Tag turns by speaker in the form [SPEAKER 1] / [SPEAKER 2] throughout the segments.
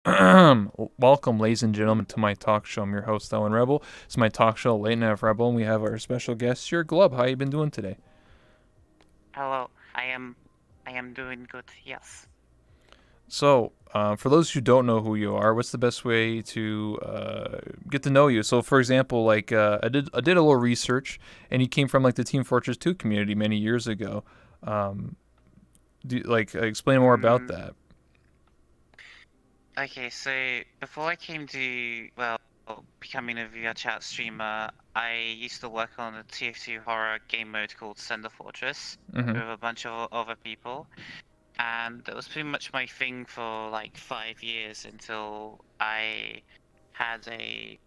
[SPEAKER 1] Welcome, ladies and gentlemen, to my talk show. I'm your host, Owen Rebel. It's my talk show, Late Night Rebel, and we have our special guest here, Glub. How you been doing today?
[SPEAKER 2] Hello, I am doing good. Yes.
[SPEAKER 1] So, for those who don't know who you are, what's the best way to get to know you? So, for example, I did a little research, and you came from like the Team Fortress 2 community many years ago. Um, explain more about
[SPEAKER 2] Mm,
[SPEAKER 1] that.
[SPEAKER 2] okay, so before I came to, becoming a VR chat streamer, I used to work on a TF2 horror game mode called Sender Fortress
[SPEAKER 1] Mm-hmm.
[SPEAKER 2] with a bunch of other people, and that was pretty much my thing for like 5 years until I had a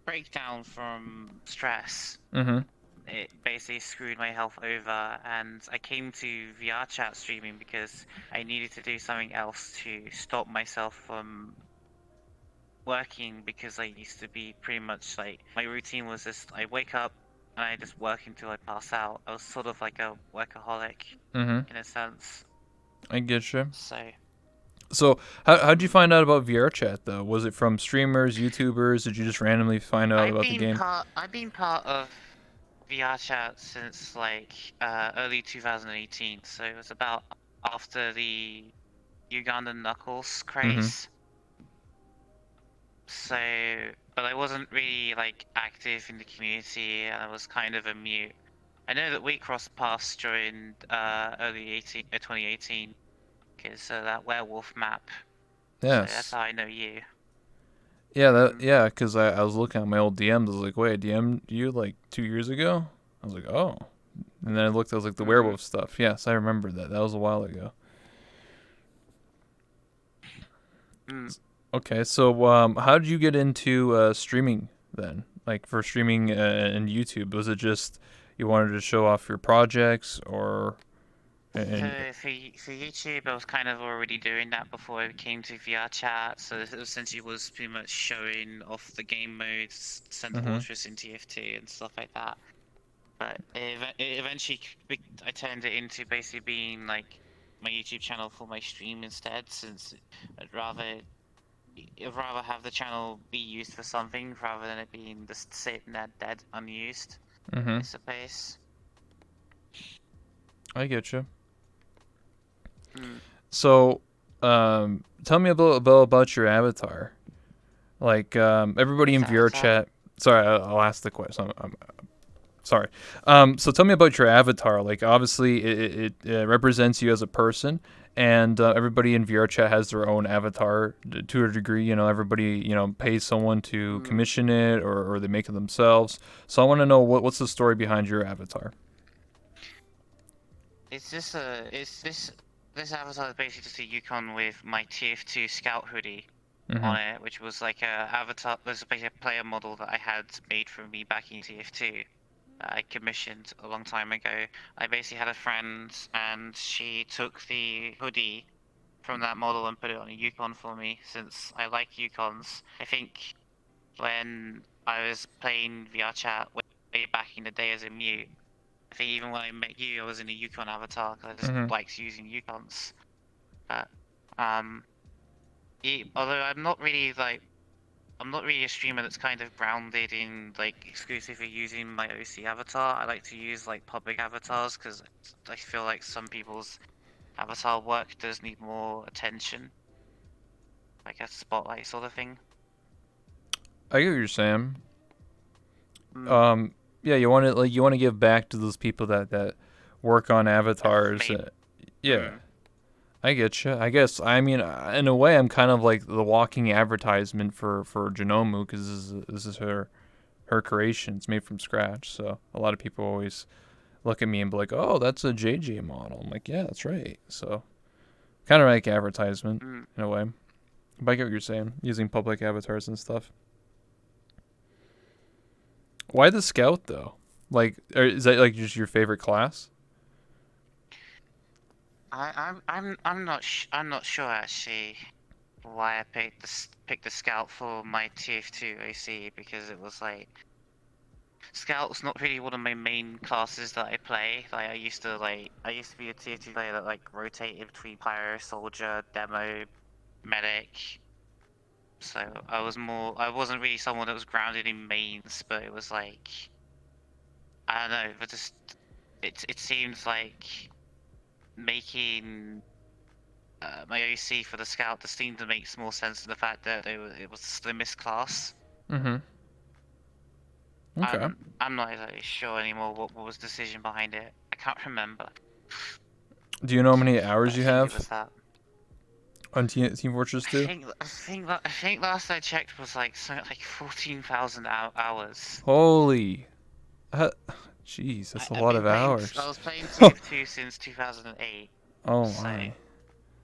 [SPEAKER 2] breakdown from stress.
[SPEAKER 1] Mm-hmm.
[SPEAKER 2] It basically screwed my health over, and I came to VR chat streaming because I needed to do something else to stop myself from working because I used to be pretty much like my routine was just I wake up and I just work until I pass out. I was sort of like a workaholic
[SPEAKER 1] Mm-hmm.
[SPEAKER 2] in a sense.
[SPEAKER 1] I get you.
[SPEAKER 2] So,
[SPEAKER 1] So, how'd you
[SPEAKER 2] mm,
[SPEAKER 1] find out about VR chat though? Was it from streamers, YouTubers? Did you just randomly find out about the game?
[SPEAKER 2] I've been part of VR chat since like early 2018. So it was about after the Ugandan Knuckles
[SPEAKER 1] Mm-hmm.
[SPEAKER 2] craze. So, but I wasn't really like active in the community, and I was kind of a mute. I know that we crossed paths during early 2018, because that werewolf map. So that's
[SPEAKER 1] Yes.
[SPEAKER 2] how I know you. Mm,
[SPEAKER 1] Yeah, because I was looking at my old DMs. I was like, wait, I DM'd you like 2 years ago? I was like, oh. And then I looked, I was like, the
[SPEAKER 2] mm,
[SPEAKER 1] werewolf stuff. Yes, I remember that. That was a while ago.
[SPEAKER 2] mm.
[SPEAKER 1] Okay, so how did you get into streaming then? Like for streaming and YouTube, was it just you wanted to show off your projects, or and
[SPEAKER 2] For YouTube, I was kind of already doing that before I came to VR chat. So it essentially was pretty much showing off the game modes, Center
[SPEAKER 1] mm-hmm,
[SPEAKER 2] Fortress in TFT and stuff like that. But it eventually, I turned it into basically being like my YouTube channel for my stream instead, since I'd rather have the channel be used for something rather than it being just sitting there dead, unused,
[SPEAKER 1] mm-hmm,
[SPEAKER 2] I suppose.
[SPEAKER 1] I get you.
[SPEAKER 2] Mm.
[SPEAKER 1] So, tell me a bit about your avatar. Like everybody
[SPEAKER 2] What's
[SPEAKER 1] in VR
[SPEAKER 2] Avatar?
[SPEAKER 1] chat. Sorry, I'll ask the question. I'm sorry. So tell me about your avatar. Like obviously it represents you as a person, and everybody in VR chat has their own avatar to a degree. You know, everybody pays someone to
[SPEAKER 2] Mm.
[SPEAKER 1] commission it, or they make it themselves. So I want to know what's the story behind your avatar.
[SPEAKER 2] It's this avatar is basically just a Yukon with my TF2 Scout hoodie
[SPEAKER 1] Mm-hmm.
[SPEAKER 2] on it, which was like a avatar. There's basically a player model that I had made for me back in TF2 that I commissioned a long time ago. I basically had a friend, and she took the hoodie from that model and put it on a Yukon for me, since I like Yukons. I think when I was playing VR chat way back in the day as a mute, I think even when I met you, I was in a Yukon avatar because I just
[SPEAKER 1] Mm-hmm.
[SPEAKER 2] liked using Yukons. But um, although I'm not really a streamer that's kind of grounded in like exclusively using my OC avatar. I like to use like public avatars because I feel like some people's avatar work does need more attention, like a spotlight sort of thing.
[SPEAKER 1] I get what you're saying.
[SPEAKER 2] Mm,
[SPEAKER 1] Um, yeah, you want to give back to those people that work on
[SPEAKER 2] I've
[SPEAKER 1] avatars.
[SPEAKER 2] made.
[SPEAKER 1] Yeah,
[SPEAKER 2] Mm,
[SPEAKER 1] I get you. I guess I mean, in a way, I'm kind of like the walking advertisement for Genomu because this is her creation. It's made from scratch. So a lot of people always look at me and be like, "Oh, that's a JJ model." I'm like, "Yeah, that's right." So kind of like advertisement
[SPEAKER 2] mm.
[SPEAKER 1] in a way. But I get what you're saying, using public avatars and stuff. Why the scout though? Like, is that like just your favorite class?
[SPEAKER 2] I'm not sure actually why I picked the scout for my TF2 AC, because it was like scout's not really one of my main classes that I play. I used to be a TF2 player that like rotated between pyro, soldier, demo, medic. So I wasn't really someone that was grounded in mains, but it was like, I don't know, but just, it seems like making my OC for the scout just seemed to make more sense in the fact that it was the slimmest class.
[SPEAKER 1] Mm-hmm. Okay.
[SPEAKER 2] I'm not exactly sure anymore what was the decision behind it. I can't remember.
[SPEAKER 1] Do you know how many
[SPEAKER 2] But
[SPEAKER 1] hours
[SPEAKER 2] I
[SPEAKER 1] you
[SPEAKER 2] think it
[SPEAKER 1] have
[SPEAKER 2] was that.
[SPEAKER 1] on Team Fortress 2?
[SPEAKER 2] I think last I checked was like something like 14,000 hours.
[SPEAKER 1] Holy. Uh, Jeez, that's a
[SPEAKER 2] I've
[SPEAKER 1] lot
[SPEAKER 2] been
[SPEAKER 1] of
[SPEAKER 2] playing. I
[SPEAKER 1] hours.
[SPEAKER 2] was playing TF2 since 2008,
[SPEAKER 1] Oh
[SPEAKER 2] so
[SPEAKER 1] my.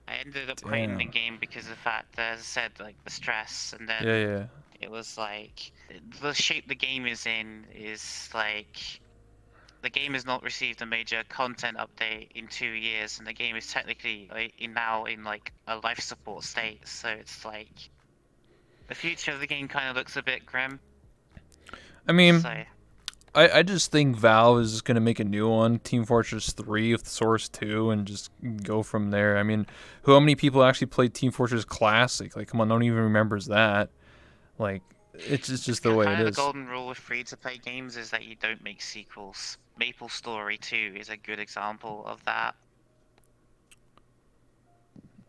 [SPEAKER 2] I ended up quitting the
[SPEAKER 1] Damn.
[SPEAKER 2] game because of the fact that, as I said, like the stress, and
[SPEAKER 1] Yeah,
[SPEAKER 2] then
[SPEAKER 1] yeah.
[SPEAKER 2] it was like the shape the game is in is like the game has not received a major content update in 2 years, and the game is technically like, now in like a life support state. So it's like the future of the game kind of looks a bit grim.
[SPEAKER 1] I mean,
[SPEAKER 2] So
[SPEAKER 1] I just think Valve is just gonna make a new one, Team Fortress 3 with Source 2, and just go from there. I mean, how many people actually played Team Fortress Classic? Like, come on, no one even remembers that. Like, it's
[SPEAKER 2] it's
[SPEAKER 1] just the way it
[SPEAKER 2] kind of the
[SPEAKER 1] is.
[SPEAKER 2] golden rule with free-to-play games is that you don't make sequels. Maple Story 2 is a good example of that.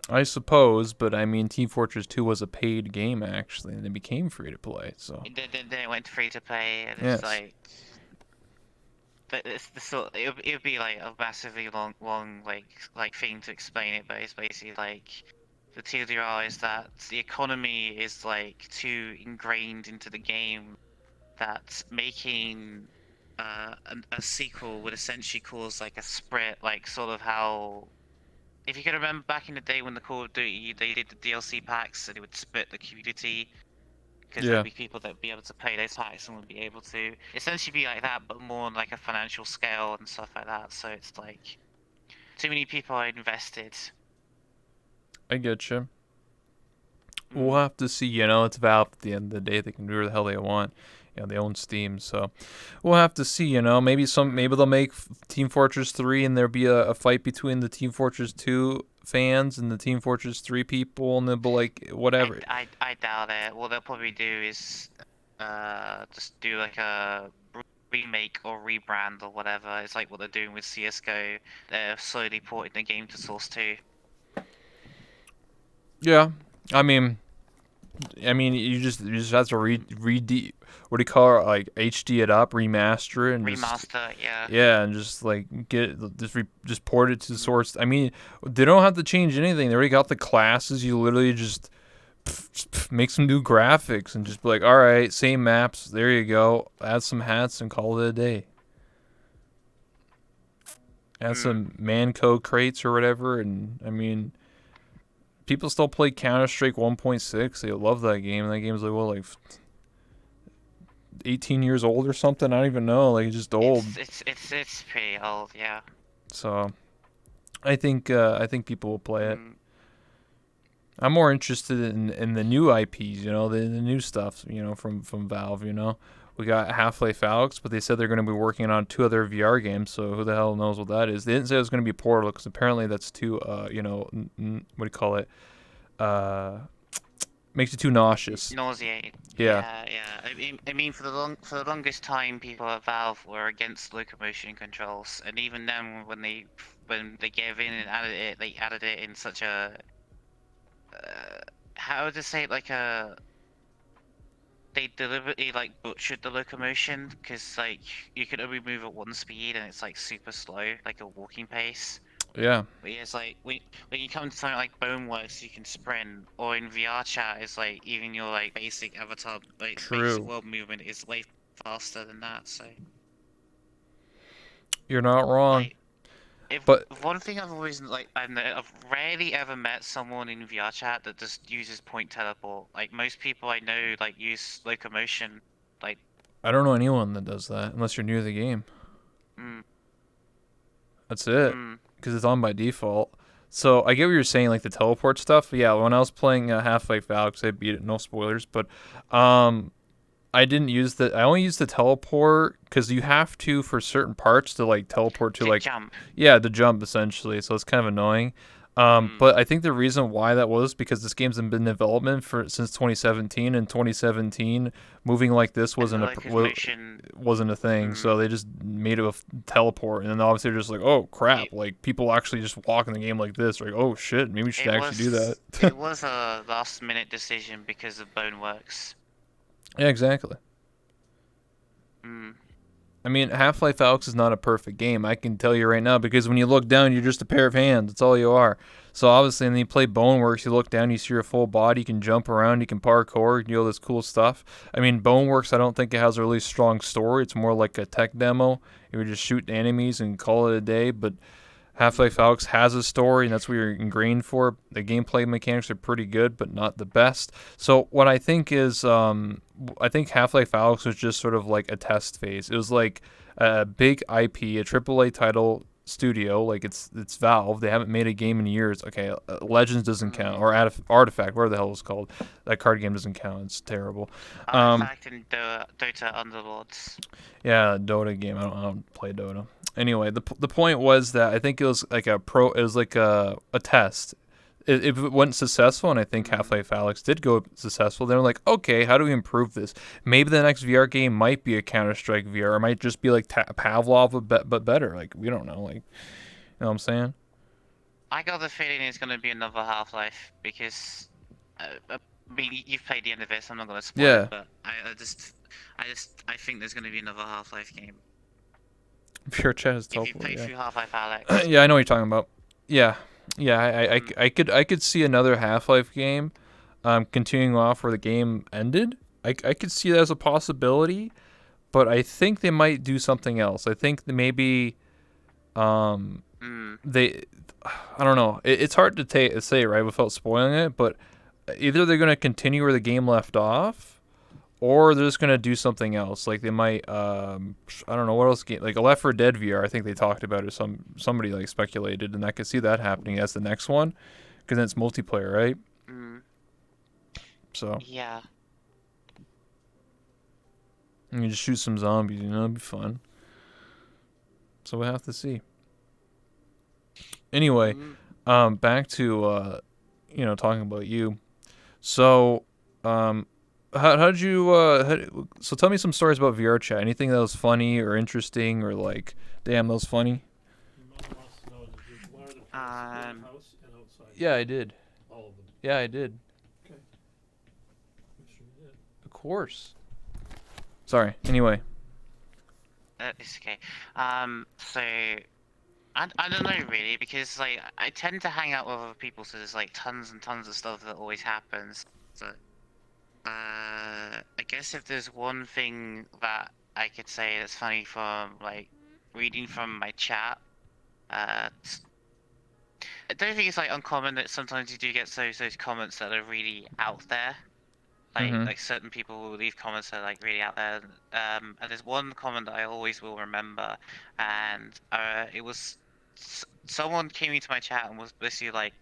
[SPEAKER 1] I suppose, but I mean, Team Fortress 2 was a paid game actually, and it became free to play. So,
[SPEAKER 2] Then it went free-to-play, and it's
[SPEAKER 1] yes,
[SPEAKER 2] like but it's the sort it would be like a massively long like thing to explain it, but it's basically like the TLDR is that the economy is like too ingrained into the game that making a sequel would essentially cause like a split, like sort of how if you can remember back in the day when the Call of Duty they did the DLC packs and it would split the community because there'll
[SPEAKER 1] yeah,
[SPEAKER 2] be people that would be able to pay those packs and would be able to essentially be like that, but more on like a financial scale and stuff like that. So it's like too many people are invested.
[SPEAKER 1] I get you. We'll
[SPEAKER 2] Mm.
[SPEAKER 1] have to see. You know, it's Valve at the end of the day. They can do whatever the hell they want. You know, they own Steam, so we'll have to see. You know, maybe
[SPEAKER 2] Mm.
[SPEAKER 1] they'll make Team Fortress 3, and there'll be a fight between the Team Fortress 2 fans and the Team Fortress 3 people, and they'll be like whatever.
[SPEAKER 2] I doubt it. What they'll probably do is just do like a remake or rebrand or whatever. It's like what they're doing with CS:GO. They're slowly porting the game to Source 2.
[SPEAKER 1] Yeah, I mean, you just have to what do you call it, like HD it up, remaster it, and just
[SPEAKER 2] Remaster, yeah.
[SPEAKER 1] yeah, and just like just port it to the source. I mean, they don't have to change anything. They already got the classes. You literally just make some new graphics and just be like, all right, same maps. There you go. Add some hats and call it a day. Add
[SPEAKER 2] Mm.
[SPEAKER 1] some Manco crates or whatever, and I mean, people still play Counter Strike 1.6. They love that game. That game's like 18 years old or something. I don't even know. Like, it's just old.
[SPEAKER 2] It's pretty old, yeah.
[SPEAKER 1] So I think people will play it.
[SPEAKER 2] Mm.
[SPEAKER 1] I'm more interested in the new IPs, you know, the new stuff, you know, from Valve, you know. We got Half-Life Alyx, but they said they're going to be working on two other VR games, so who the hell knows what that is? They didn't say it was going to be Portal, because apparently that's too, you know, what do you call it? Uh, makes you too nauseous.
[SPEAKER 2] Nauseating.
[SPEAKER 1] Yeah,
[SPEAKER 2] Yeah. I mean, for the longest time, people at Valve were against locomotion controls, and even then, when they gave in and added it, they added it in such a how would I say it, like a they deliberately like butchered the locomotion because like you could only move at one speed and it's like super slow, like a walking pace.
[SPEAKER 1] yeah,
[SPEAKER 2] But yeah, it's like when you come to something like Boneworks, you can sprint, or in VR chat, it's like even your like basic avatar, like basic
[SPEAKER 1] true.
[SPEAKER 2] world movement is way faster than that. So
[SPEAKER 1] You're not wrong.
[SPEAKER 2] like, if
[SPEAKER 1] But
[SPEAKER 2] one thing I've always like, I've rarely ever met someone in VR chat that just uses point teleport. Like most people I know, like use locomotion. Like,
[SPEAKER 1] I don't know anyone that does that unless you're new to the game.
[SPEAKER 2] mm,
[SPEAKER 1] That's it,
[SPEAKER 2] mm,
[SPEAKER 1] because it's on by default. So I get what you're saying, like the teleport stuff. Yeah, when I was playing Half-Life Alyx, I beat it. No spoilers, but um, I didn't use the. I only used the teleport because you have to for certain parts to like teleport to
[SPEAKER 2] to
[SPEAKER 1] like,
[SPEAKER 2] jump.
[SPEAKER 1] yeah, the jump essentially. So it's kind of annoying.
[SPEAKER 2] Mm.
[SPEAKER 1] But I think the reason why that was because this game's been in development for since 2017, and 2017 moving like this
[SPEAKER 2] And the
[SPEAKER 1] wasn't
[SPEAKER 2] locomotion.
[SPEAKER 1] wasn't a thing. So
[SPEAKER 2] Mm.
[SPEAKER 1] they just made it a teleport, and then obviously they're just like, oh crap,
[SPEAKER 2] It
[SPEAKER 1] like people actually just walk in the game like this. Like, oh shit, maybe we should
[SPEAKER 2] it
[SPEAKER 1] actually do that.
[SPEAKER 2] was it was a last minute decision because of Boneworks.
[SPEAKER 1] Yeah, exactly.
[SPEAKER 2] Mm.
[SPEAKER 1] I mean, Half-Life Alyx is not a perfect game. I can tell you right now because when you look down, you're just a pair of hands. That's all you are. So obviously, when you play Boneworks, you look down, you see your full body. You can jump around, you can parkour, you can do all this cool stuff. I mean, Boneworks, I don't think it has a really strong story. It's more like a tech demo. You would just shoot enemies and call it a day. But Half-Life Alyx has a story, and that's what you're ingrained for. The gameplay mechanics are pretty good, but not the best. So what I think is, I think Half-Life Alyx was just sort of like a test phase. It was like a big IP, a AAA title studio, like it's Valve. They haven't made a game in years. Okay, Legends doesn't count,
[SPEAKER 2] Mm.
[SPEAKER 1] or Artifact, whatever the hell it's called. That card game doesn't count. It's terrible. Um,
[SPEAKER 2] Artifact and Dota Underlords.
[SPEAKER 1] yeah, Dota game. I don't play Dota. Anyway, the point was that I think it was like it was like a test. If it wasn't successful, and I think
[SPEAKER 2] Mm.
[SPEAKER 1] Half-Life Alyx did go successful, they're like, okay, how do we improve this? Maybe the next VR game might be a Counter-Strike VR, or might just be like Pavlov, but better. Like, we don't know. Like, you know what I'm saying?
[SPEAKER 2] I got the feeling it's gonna be another Half-Life because, I mean, you've played the end of it, so I'm not gonna spoil it.
[SPEAKER 1] Yeah,
[SPEAKER 2] But I think there's gonna be another Half-Life game.
[SPEAKER 1] VR chat is
[SPEAKER 2] If you
[SPEAKER 1] teleport.
[SPEAKER 2] played
[SPEAKER 1] Yeah,
[SPEAKER 2] through Half-Life Alex.
[SPEAKER 1] yeah, I know what you're talking about. Yeah, yeah,
[SPEAKER 2] Mm.
[SPEAKER 1] I could see another Half-Life game, continuing off where the game ended. I could see that as a possibility, but I think they might do something else. I think that maybe um,
[SPEAKER 2] Mm.
[SPEAKER 1] they, I don't know. It's hard to say right without spoiling it, but either they're gonna continue where the game left off, or they're just gonna do something else. Like they might, I don't know what else game, like a Left 4 Dead VR. I think they talked about it. Somebody like speculated, and I could see that happening as the next one, because then it's multiplayer, right?
[SPEAKER 2] Mm.
[SPEAKER 1] So
[SPEAKER 2] Yeah.
[SPEAKER 1] you just shoot some zombies. You know, it'd be fun. So we'll have to see. Anyway,
[SPEAKER 2] Mm.
[SPEAKER 1] back to talking about you. So, how did you so tell me some stories about VR chat. Anything that was funny or interesting or like, damn, that was funny.
[SPEAKER 2] Um.
[SPEAKER 1] Yeah, I did. Yeah, I did. Of course. Sorry. Anyway.
[SPEAKER 2] It's okay. So I don't know really because like I tend to hang out with other people, so there's like tons and tons of stuff that always happens. So I guess if there's one thing that I could say that's funny from like reading from my chat, uh, I don't think it's like uncommon that sometimes you do get those comments that are really out there.
[SPEAKER 1] Mhm.
[SPEAKER 2] Like certain people will leave comments that are like really out there. And there's one comment that I always will remember, and it was someone came into my chat and was basically like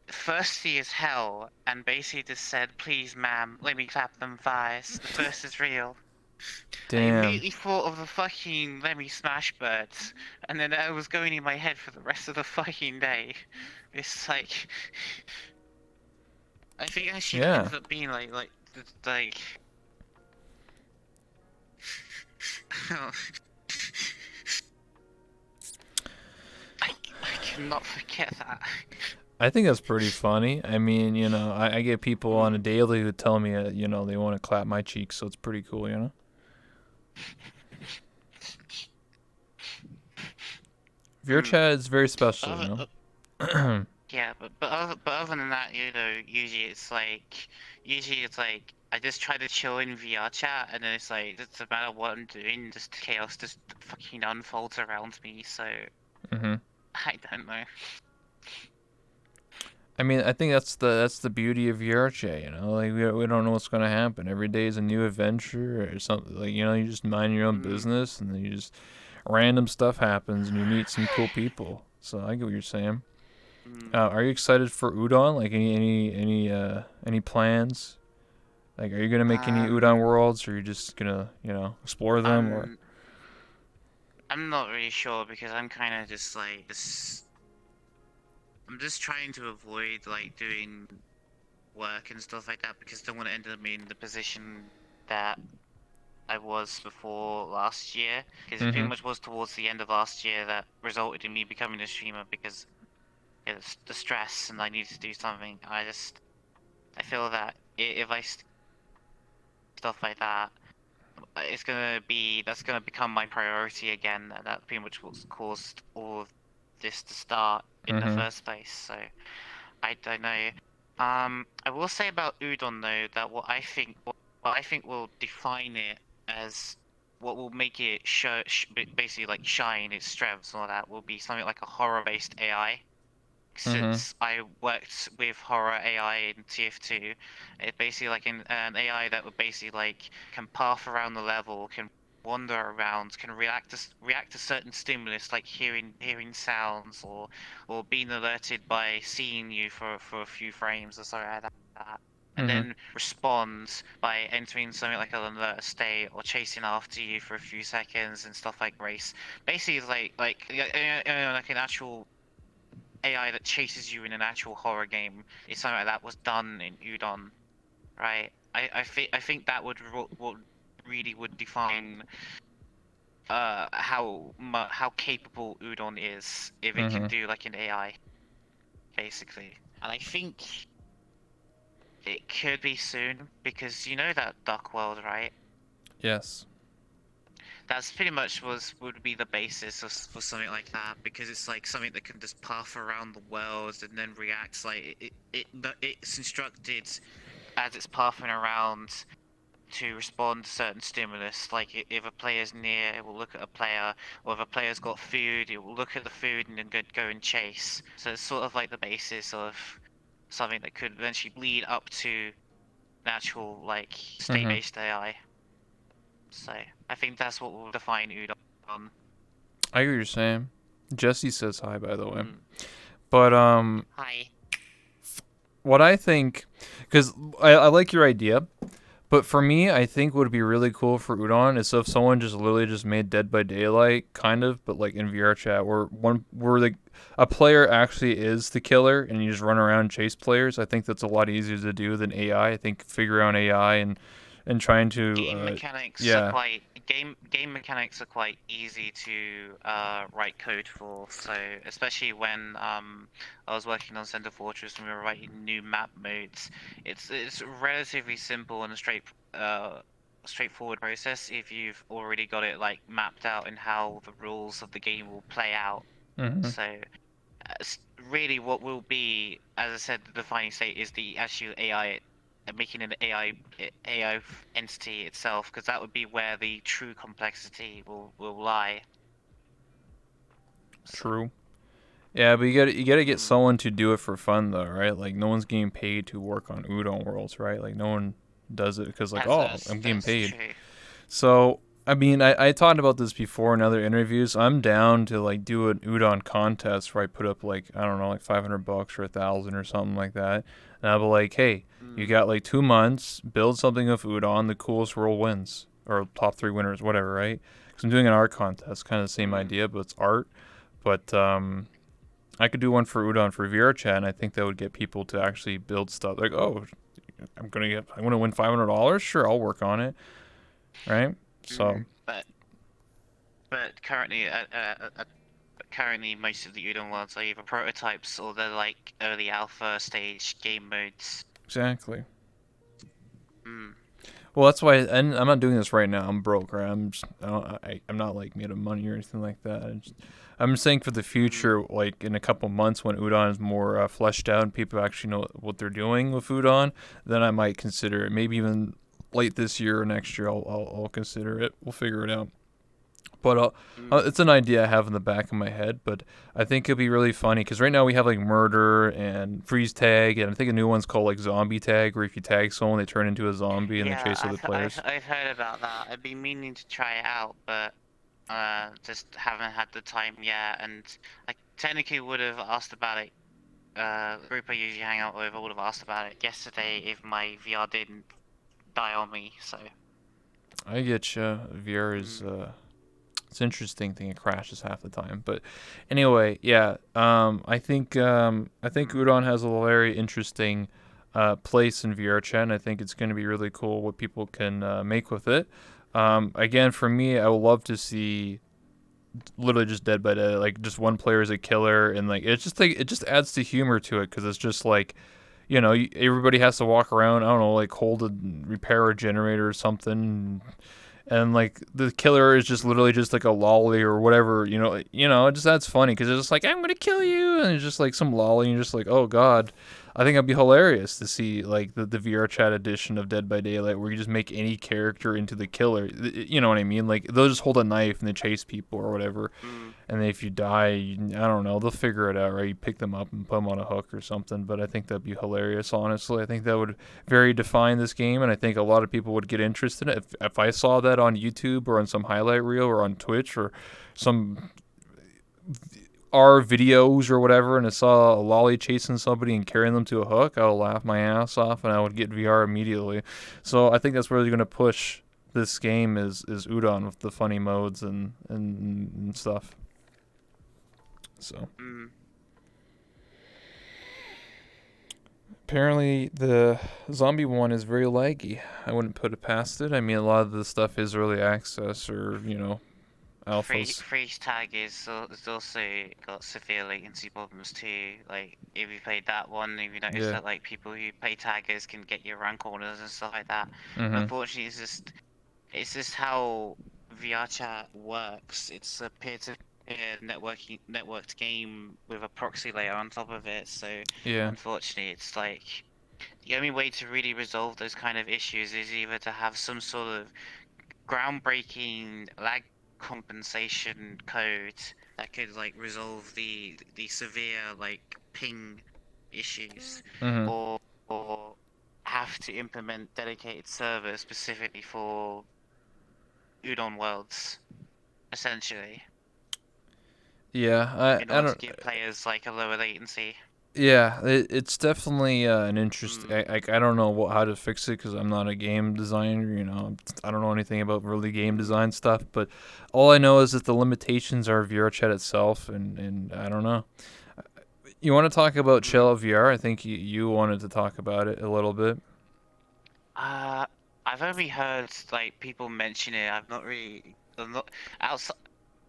[SPEAKER 2] thirsty as hell, and basically just said, "Please, ma'am, let me clap them thighs. The thirst is real." I
[SPEAKER 1] Damn.
[SPEAKER 2] immediately thought of the fucking Lemmy Smash Birds, and then that was going in my head for the rest of the fucking day. It's like, I think actually it
[SPEAKER 1] Yeah.
[SPEAKER 2] ended up being like I, I cannot forget that.
[SPEAKER 1] I think that's pretty funny. I mean, I get people on a
[SPEAKER 2] Mm.
[SPEAKER 1] daily who tell me, they want to clap my cheeks, so it's pretty cool. VR
[SPEAKER 2] Mm.
[SPEAKER 1] chat is very special,
[SPEAKER 2] Other,
[SPEAKER 1] you know.
[SPEAKER 2] yeah, but other than that, usually it's like I just try to chill in VR chat, and then it's like it doesn't matter what I'm doing, just chaos just fucking unfolds around me. So
[SPEAKER 1] hmm
[SPEAKER 2] I don't know.
[SPEAKER 1] I mean, I think that's the beauty of VR chat, Like we don't know what's gonna happen. Every day is a new adventure or something. Like you just mind your own
[SPEAKER 2] Mm.
[SPEAKER 1] business, and then you just random stuff happens, and you meet some cool people. So I get what you're saying.
[SPEAKER 2] Mm.
[SPEAKER 1] Are you excited for Udon? Like any plans? Like, are you gonna make any Udon
[SPEAKER 2] Um,
[SPEAKER 1] worlds, or are you just gonna explore them, or?
[SPEAKER 2] I'm I'm not really sure because I'm kind of just like this. I'm just trying to avoid like doing work and stuff like that because I don't want to end up in the position that I was before last year. Because it pretty
[SPEAKER 1] Mhm.
[SPEAKER 2] much was towards the end of last year that resulted in me becoming a streamer because it's the stress and I needed to do something. I feel that if stuff like that, that's gonna become my priority again, and that pretty much what's caused all of this to start in the
[SPEAKER 1] Mhm.
[SPEAKER 2] first place. So I don't know. I will say about udon though that what I think will define it as what will make it basically like shine its strengths and all that will be something like a horror-based AI.
[SPEAKER 1] Mhm.
[SPEAKER 2] Since I worked with horror AI in TF2, it's basically like an AI that would basically like can path around the level, can wander around, can react to certain stimulus like hearing sounds or being alerted by seeing you for a few frames or something like that. And
[SPEAKER 1] Mhm.
[SPEAKER 2] then responds by entering something like an alert state or chasing after you for a few seconds and stuff like race. Basically, it's like an actual AI that chases you in an actual horror game is something like that was done in Udon, right? I think that what really would define how capable Udon is if it can
[SPEAKER 1] Mhm.
[SPEAKER 2] do like an AI basically. And I think it could be soon because you know that Duck World, right?
[SPEAKER 1] Yes.
[SPEAKER 2] That's pretty much would be the basis for something like that because it's like something that can just path around the world and then reacts like it's instructed as it's pathing around to respond to certain stimulus. Like if a player's near, it will look at a player, or if a player's got food, it will look at the food and then go and chase. So it's sort of like the basis of something that could eventually lead up to an actual like
[SPEAKER 1] Mhm.
[SPEAKER 2] state-based AI. So I think that's what will define Udon.
[SPEAKER 1] I hear what you're saying. Jesse says hi, by the way.
[SPEAKER 2] Mm.
[SPEAKER 1] But
[SPEAKER 2] Hi.
[SPEAKER 1] what I think, because I like your idea, but for me, I think what would be really cool for Udon is if someone just literally just made Dead by Daylight, kind of, but like in VR chat, where a player actually is the killer and you just run around and chase players. I think that's a lot easier to do than AI. I think figure out AI and trying to yeah.
[SPEAKER 2] Game mechanics are quite easy to write code for. So especially when I was working on Center Fortress and we were writing new map modes, it's relatively simple and straightforward process if you've already got it like mapped out in how the rules of the game will play out.
[SPEAKER 1] Mhm.
[SPEAKER 2] So really what will be, as I said, the defining state is the actual AI, making an AI entity itself, because that would be where the true complexity will lie. So,
[SPEAKER 1] True. Yeah, but you gotta get
[SPEAKER 2] mm,
[SPEAKER 1] someone to do it for fun though, right? Like no one's getting paid to work on Udon Worlds, right? Like no one does it because like, oh, I'm getting
[SPEAKER 2] that's
[SPEAKER 1] paid.
[SPEAKER 2] true.
[SPEAKER 1] So I mean, I talked about this before in other interviews. I'm down to like do an udon contest where I put up like I don't know, like $500 or 1,000 or something like that, and I'll be like, hey, you
[SPEAKER 2] Mm,
[SPEAKER 1] got like 2 months, build something of udon. The coolest world wins or top three winners, whatever, right? Because I'm doing an art contest, kind of the same
[SPEAKER 2] mm.
[SPEAKER 1] idea, but it's art. But I could do one for udon for VR chat, and I think that would get people to actually build stuff. Like, oh, I want to win $500. Sure, I'll work on it, right? So.
[SPEAKER 2] Mm. But currently most of the Udon worlds are either prototypes or they're like early alpha stage game modes.
[SPEAKER 1] Exactly.
[SPEAKER 2] Mm.
[SPEAKER 1] Well, that's why, and I'm not doing this right now. I'm broke, right? I'm not like made of money or anything like that. I'm saying for the
[SPEAKER 2] Mm.
[SPEAKER 1] future, like in a couple months when udon is more fleshed out and people actually know what they're doing with udon, then I might consider it. Maybe even late this year or next year, I'll consider it. We'll figure it out. But
[SPEAKER 2] Mm.
[SPEAKER 1] it's an idea I have in the back of my head. But I think it'd be really funny because right now we have like murder and freeze tag, and I think a new one's called like zombie tag, where if you tag someone, they turn into a zombie and they
[SPEAKER 2] Yeah,
[SPEAKER 1] chase other players.
[SPEAKER 2] I've heard about that. I've been meaning to try it out, but just haven't had the time yet. And I technically would have asked about it. The group I usually hang out with, I would have asked about it yesterday if my VR didn't die on me. So,
[SPEAKER 1] I get you. VR is
[SPEAKER 2] mm,
[SPEAKER 1] It's an interesting thing. It crashes half the time, but anyway, yeah. I think
[SPEAKER 2] Mm,
[SPEAKER 1] Udon has a very interesting place in VR chat, and I think it's going to be really cool what people can make with it. Again, for me, I would love to see literally just Dead by Dead, like just one player is a killer, and like it just adds to humor to it because it's just like everybody has to walk around. I don't know, like hold a repair a generator or something, and like the killer is just literally just like a lolly or whatever. It just adds funny because it's just like I'm gonna kill you, and it's just like some lolly, and you're just like, oh god. I think it'd be hilarious to see like the VR chat edition of Dead by Daylight where you just make any character into the killer. You know what I mean? Like they'll just hold a knife and they chase people or whatever,
[SPEAKER 2] mm,
[SPEAKER 1] and then if you die, I don't know, they'll figure it out, right? You pick them up and put them on a hook or something. But I think that'd be hilarious, honestly. I think that would very define this game, and I think a lot of people would get interested in it. If I saw that on YouTube or on some highlight reel or on Twitch or some R videos or whatever, and I saw a lolly chasing somebody and carrying them to a hook, I would laugh my ass off and I would get VR immediately. So I think that's where they're going to push this game is Udon with the funny modes and stuff. So
[SPEAKER 2] mm.
[SPEAKER 1] apparently the zombie one is very laggy. I wouldn't put it past it. I mean, a lot of the stuff is early access or alphas.
[SPEAKER 2] Freeze tag is also got severe latency problems too. Like if you played that one, if you notice
[SPEAKER 1] Yeah.
[SPEAKER 2] that like people who play taggers can get you around corners and stuff like that.
[SPEAKER 1] Mhm.
[SPEAKER 2] Unfortunately, it's just how VR chat works. It's a peer-to-peer networked game with a proxy layer on top of it. So
[SPEAKER 1] Yeah.
[SPEAKER 2] unfortunately, it's like the only way to really resolve those kind of issues is either to have some sort of groundbreaking lag compensation code that could like resolve the severe like ping issues,
[SPEAKER 1] Mhm.
[SPEAKER 2] or have to implement dedicated servers specifically for Udon worlds, essentially,
[SPEAKER 1] Yeah.
[SPEAKER 2] in
[SPEAKER 1] I
[SPEAKER 2] order
[SPEAKER 1] don't.
[SPEAKER 2] to give players like a lower latency.
[SPEAKER 1] Yeah, it's definitely an interest.
[SPEAKER 2] Mm,
[SPEAKER 1] I don't know how to fix it because I'm not a game designer. I don't know anything about really game
[SPEAKER 2] mm,
[SPEAKER 1] design stuff. But all I know is that the limitations are VRChat itself, and I don't know. You want to talk about
[SPEAKER 2] mm.
[SPEAKER 1] Shell VR? I think you wanted to talk about it a little bit.
[SPEAKER 2] Uh, I've only heard like people mention it. I'm not outside.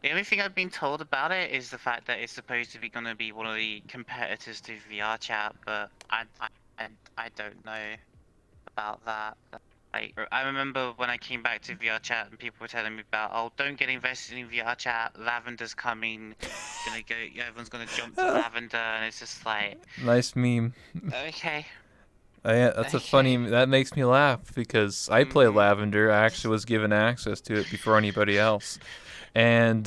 [SPEAKER 2] The only thing I've been told about it is the fact that it's supposed to be going to be one of the competitors to VR chat, but I don't know about that. Like, I remember when I came back to VR chat and people were telling me about, oh, don't get invested in VR chat. Lavender's coming. It's gonna go. Everyone's gonna jump to Lavender, and it's just like,
[SPEAKER 1] Nice meme.
[SPEAKER 2] okay,
[SPEAKER 1] That's a funny.
[SPEAKER 2] okay.
[SPEAKER 1] That makes me laugh because I play
[SPEAKER 2] Mhm.
[SPEAKER 1] Lavender. I actually was given access to it before anybody else, and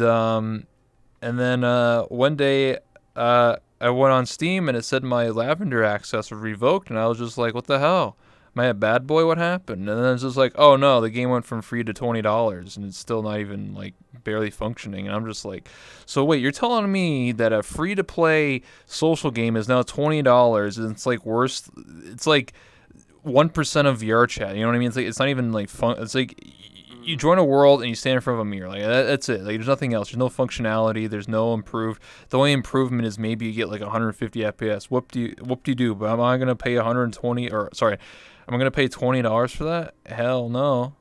[SPEAKER 1] then one day I went on Steam and it said my Lavender access was revoked, and I was just like, "What the hell? Am I a bad boy? What happened?" And then it's just like, "Oh no, the game went from free to $20, and it's still not even like barely functioning." And I'm just like, "So wait, you're telling me that a free to play social game is now $20, and it's like worse? It's like 1% of VR chat. You know what I mean? It's not even like fun. It's like you
[SPEAKER 2] Mm,
[SPEAKER 1] join a world and you stand in front of a mirror. Like that's it. Like there's nothing else. There's no functionality. There's no improve. The only improvement is maybe you get like 150 FPS. Whoop de doo. But am I gonna pay 120 or sorry, am I gonna pay $20 for that? Hell no.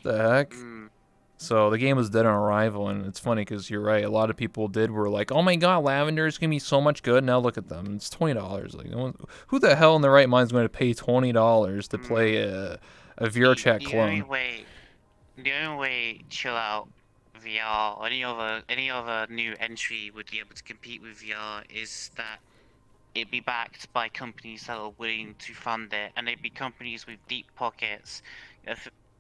[SPEAKER 1] The heck.
[SPEAKER 2] mm,
[SPEAKER 1] So the game was dead on arrival, and it's funny because you're right. A lot of people were like, "Oh my God, Lavender is gonna be so much good." Now look at them; it's $20. Like, who the hell in their right mind is going to pay $20 to play
[SPEAKER 2] mm.
[SPEAKER 1] a VR
[SPEAKER 2] The
[SPEAKER 1] chat
[SPEAKER 2] the only
[SPEAKER 1] clone?
[SPEAKER 2] way The only way Chill Out VR or any other new entry would be able to compete with VR is that it'd be backed by companies that are willing to fund it, and they'd be companies with deep pockets. I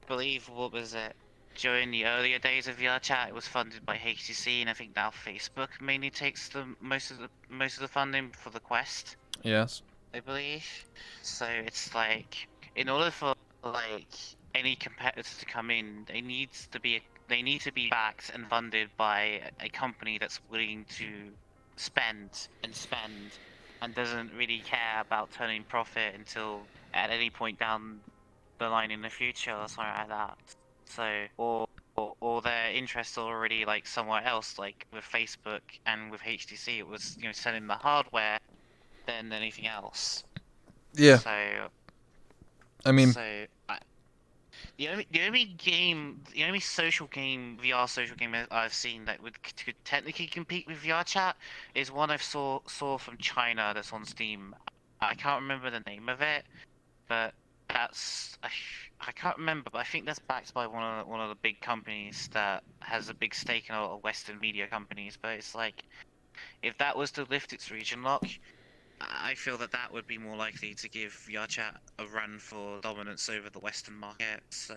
[SPEAKER 2] believe, what was it? During the earlier days of VR chat, it was funded by HTC, and I think now Facebook mainly takes the most of the funding for the Quest,
[SPEAKER 1] Yes.
[SPEAKER 2] I believe. So it's like, in order for like any competitor to come in, they need to be backed and funded by a company that's willing to spend and doesn't really care about turning profit until at any point down the line in the future or something like that. So, or or their interests are already like somewhere else, like with Facebook and with HTC, it was selling the hardware than anything else.
[SPEAKER 1] Yeah,
[SPEAKER 2] So
[SPEAKER 1] I mean,
[SPEAKER 2] so I, the only social game VR social game I've seen that could technically compete with VR chat is one I saw from China that's on Steam. I can't remember the name of it, but that's I can't remember, but I think that's backed by one of the big companies that has a big stake in a lot of Western media companies. But it's like if that was to lift its region lock, I feel that that would be more likely to give VRChat a run for dominance over the Western market. So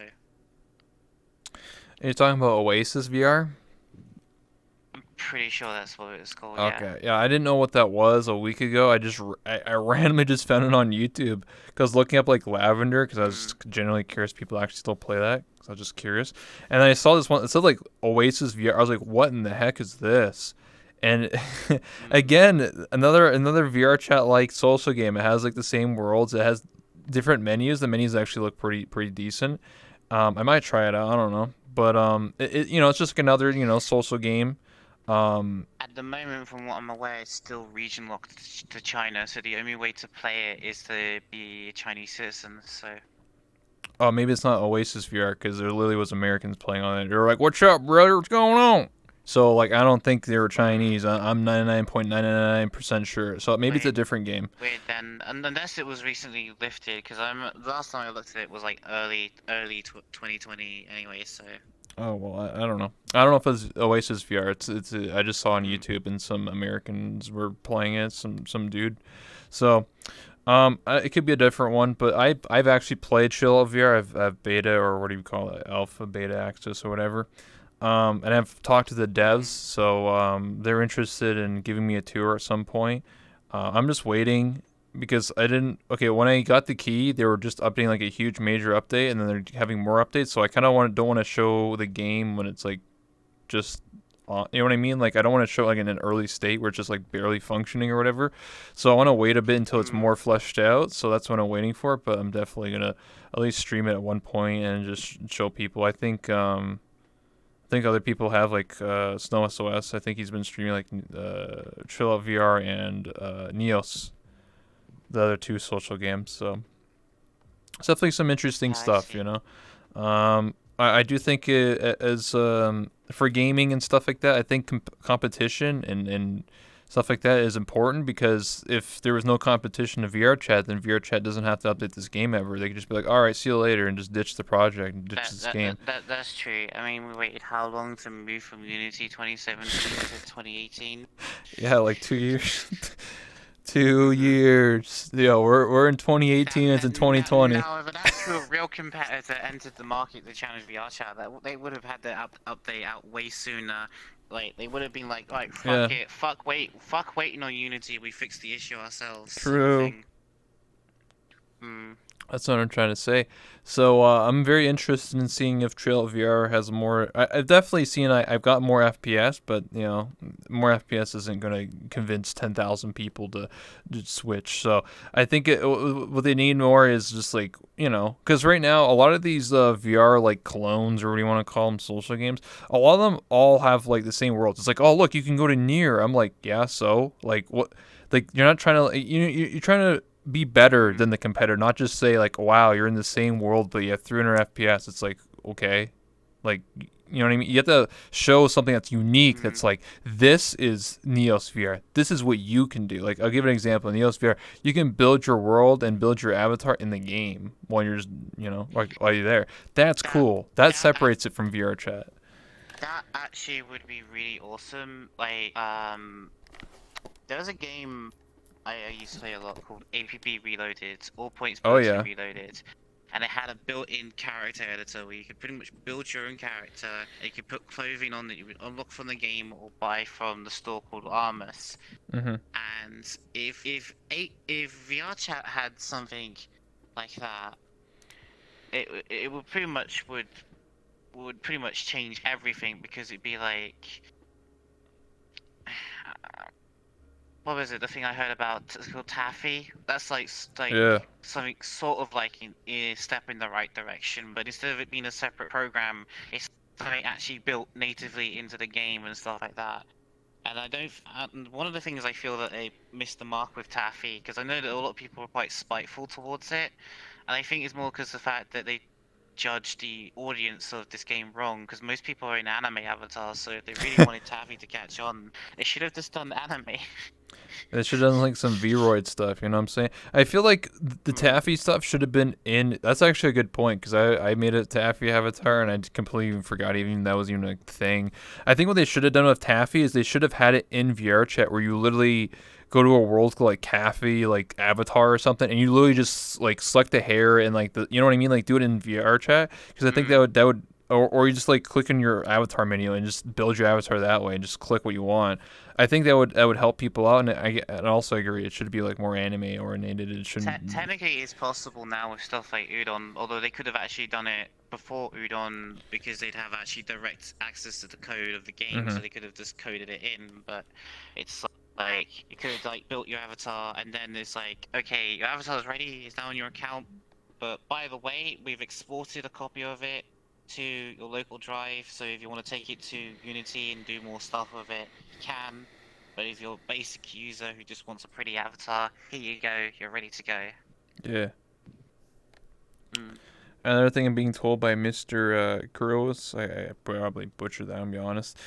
[SPEAKER 1] you're talking about Oasis VR?
[SPEAKER 2] I'm pretty sure that's what it's called. Yeah.
[SPEAKER 1] Okay, yeah, I didn't know what that was a week ago. I randomly just found it on YouTube because looking up like Lavender because I was
[SPEAKER 2] Mm,
[SPEAKER 1] generally curious people actually still play that. So I was just curious, and then I saw this one. It said like Oasis VR. I was like, what in the heck is this? And
[SPEAKER 2] mm,
[SPEAKER 1] again, another VR chat like social game. It has like the same worlds. It has different menus. The menus actually look pretty decent. I might try it out. I don't know, but it's just like another social game. Um,
[SPEAKER 2] At the moment, from what I'm aware, it's still region locked to China, so the only way to play it is to be a Chinese citizen. So.
[SPEAKER 1] Oh, maybe it's not Oasis VR because there literally was Americans playing on it. They were like, "What's up, brother? What's going on?" So like, I don't think they were
[SPEAKER 2] Mm,
[SPEAKER 1] Chinese. I'm 99.999% sure. So maybe it's a
[SPEAKER 2] weird,
[SPEAKER 1] different game.
[SPEAKER 2] weird then, and unless it was recently lifted, because I'm the last time I looked at it was like early 2020 anyway. So.
[SPEAKER 1] Oh well, I don't know. I don't know if it's Oasis VR. I just saw on
[SPEAKER 2] Mm,
[SPEAKER 1] YouTube and some Americans were playing it. Some dude. So it could be a different one, but I've actually played Chill Out VR. I've beta or what do you call it, alpha, beta access or whatever. And I've talked to the devs,
[SPEAKER 2] mm,
[SPEAKER 1] so they're interested in giving me a tour at some point. I'm just waiting because I didn't. Okay, when I got the key, they were just updating like a huge major update, and then they're having more updates. So I kind of don't want to show the game when it's like just. You know what I mean? Like I don't want to show like in an early state where it's just like barely functioning or whatever. So I want to wait a bit until it's
[SPEAKER 2] mm.
[SPEAKER 1] more fleshed out. So that's what I'm waiting for. But I'm definitely gonna at least stream it at one point and just show people. I think other people have like Snow SOS. I think he's been streaming like Chill Out VR and Neos, the other two social games. So it's definitely some interesting
[SPEAKER 2] Yeah, I
[SPEAKER 1] stuff,
[SPEAKER 2] see.
[SPEAKER 1] I do think as for gaming and stuff like that, I think competition and stuff like that is important because if there was no competition in VR chat, then VR chat doesn't have to update this game ever. They could just be like, all right, see you later, and just ditch the project and ditch
[SPEAKER 2] That
[SPEAKER 1] this
[SPEAKER 2] that that,
[SPEAKER 1] game.
[SPEAKER 2] that that's true. I mean, we waited how long to move from Unity 2017 to 2018?
[SPEAKER 1] Yeah, like 2 years. 2
[SPEAKER 2] Mm-hmm.
[SPEAKER 1] years. Yeah, we're in
[SPEAKER 2] Now,
[SPEAKER 1] 2018. It's in 2020.
[SPEAKER 2] now, if an actual real competitor entered the market to challenge VR chat, they would have had the update out way sooner. Like they would have been like, right,
[SPEAKER 1] Yeah,
[SPEAKER 2] fuck it, fuck waiting on Unity. We fix the issue ourselves, sort of
[SPEAKER 1] true.
[SPEAKER 2] thing. Hmm.
[SPEAKER 1] That's what I'm trying to say. So I'm very interested in seeing if Trail VR has more. I've definitely seen I've got more FPS, but more FPS isn't going to convince 10,000 people to switch. So I think what they need more is just like because right now a lot of these VR like clones or what do you want to call them, social games, a lot of them all have like the same worlds. It's like, oh look, you can go to near. I'm like, yeah, so like what? Like you're not trying to you're trying to be better
[SPEAKER 2] Hmm.
[SPEAKER 1] than the competitor, not just say like, "Wow, you're in the same world, but you have 300 FPS." It's like, okay, like you know what I mean. You have to show something that's unique.
[SPEAKER 2] Hmm.
[SPEAKER 1] That's like this is Neosphere. This is what you can do. Like I'll give an example. In Neosphere, you can build your world and build your avatar in the game while you're just while you're there. That's
[SPEAKER 2] That
[SPEAKER 1] cool. That
[SPEAKER 2] that
[SPEAKER 1] separates it from VR chat.
[SPEAKER 2] that actually would be really awesome. Like, there was a game I used to play a lot called APB Reloaded, All Points
[SPEAKER 1] Oh
[SPEAKER 2] Built-in
[SPEAKER 1] yeah.
[SPEAKER 2] Reloaded, and it had a built-in character editor where you could pretty much build your own character, and you could put clothing on that you would unlock from the game or buy from the store called Armus.
[SPEAKER 1] Mhm.
[SPEAKER 2] And if VRChat had something like that, it would pretty much would pretty much change everything because it'd be like what was it? The thing I heard about it's called taffy. That's like
[SPEAKER 1] Yeah.
[SPEAKER 2] something sort of like in a step in the right direction, but instead of it being a separate program, it's something actually built natively into the game and stuff like that. And I don't. And one of the things I feel that they missed the mark with Taffy, because I know that a lot of people are quite spiteful towards it, and I think it's more because the fact that they judge the audience of this game wrong. Because most people are in anime avatars, so if they really wanted Taffy to catch on, they should have just done anime.
[SPEAKER 1] They should have done like some Vroid stuff, you know what I'm saying? I feel like the
[SPEAKER 2] Mm,
[SPEAKER 1] Taffy stuff should have been in. That's actually a good point because I made a Taffy avatar and I completely forgot even that was even a thing. I think what they should have done with Taffy is they should have had it in VR chat where you literally go to a world called like Taffy, like Avatar or something, and you literally just like select the hair and like the, you know what I mean? Like do it in VR chat because I think
[SPEAKER 2] mm.
[SPEAKER 1] that would. Or you just like click in your avatar menu and just build your avatar that way and just click what you want. I think that would help people out, and and also agree it should be like more anime oriented. It shouldn't.
[SPEAKER 2] Technically, it's possible now with stuff like Udon, although they could have actually done it before Udon because they'd have actually direct access to the code of the game,
[SPEAKER 1] Hmm.
[SPEAKER 2] so they could have just coded it in. But it's like you could have like built your avatar, and then it's like, okay, your avatar is ready, it's now on your account. But by the way, we've exported a copy of it to your local drive, so if you want to take it to Unity and do more stuff with it, you can. But if you're a basic user who just wants a pretty avatar, here you go, you're ready to go.
[SPEAKER 1] Yeah.
[SPEAKER 2] Mm.
[SPEAKER 1] Another thing I'm being told by Mr. Gross, I probably butchered that, I'm gonna be honest.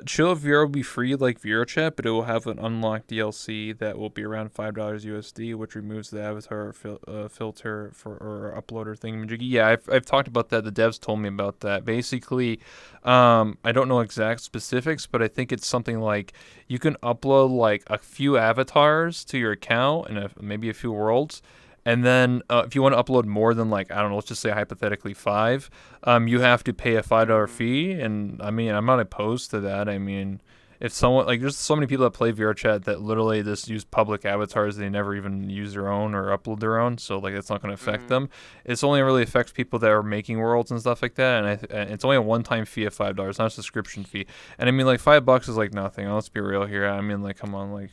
[SPEAKER 1] Chill VR will be free like VRChat, but it will have an unlocked DLC that will be around $5 USD, which removes the avatar filter for or uploader thingamajiggy. Yeah, I've talked about that. The devs told me about that. Basically, I don't know exact specifics, but I think it's something like you can upload like a few avatars to your account and maybe a few worlds, and then if you want to upload more than like I don't know, let's just say hypothetically five, you have to pay a $5
[SPEAKER 2] Mm.
[SPEAKER 1] fee. And I mean, I'm not opposed to that. I mean, if someone like there's so many people that play VRChat that literally just use public avatars, they never even use their own or upload their own. So like it's not going to affect
[SPEAKER 2] Mm.
[SPEAKER 1] them. It's only really affects people that are making worlds and stuff like that. And it's only a one-time fee of $5, not a subscription fee. And I mean, like $5 is like nothing. Let's be real here. I mean, like come on, like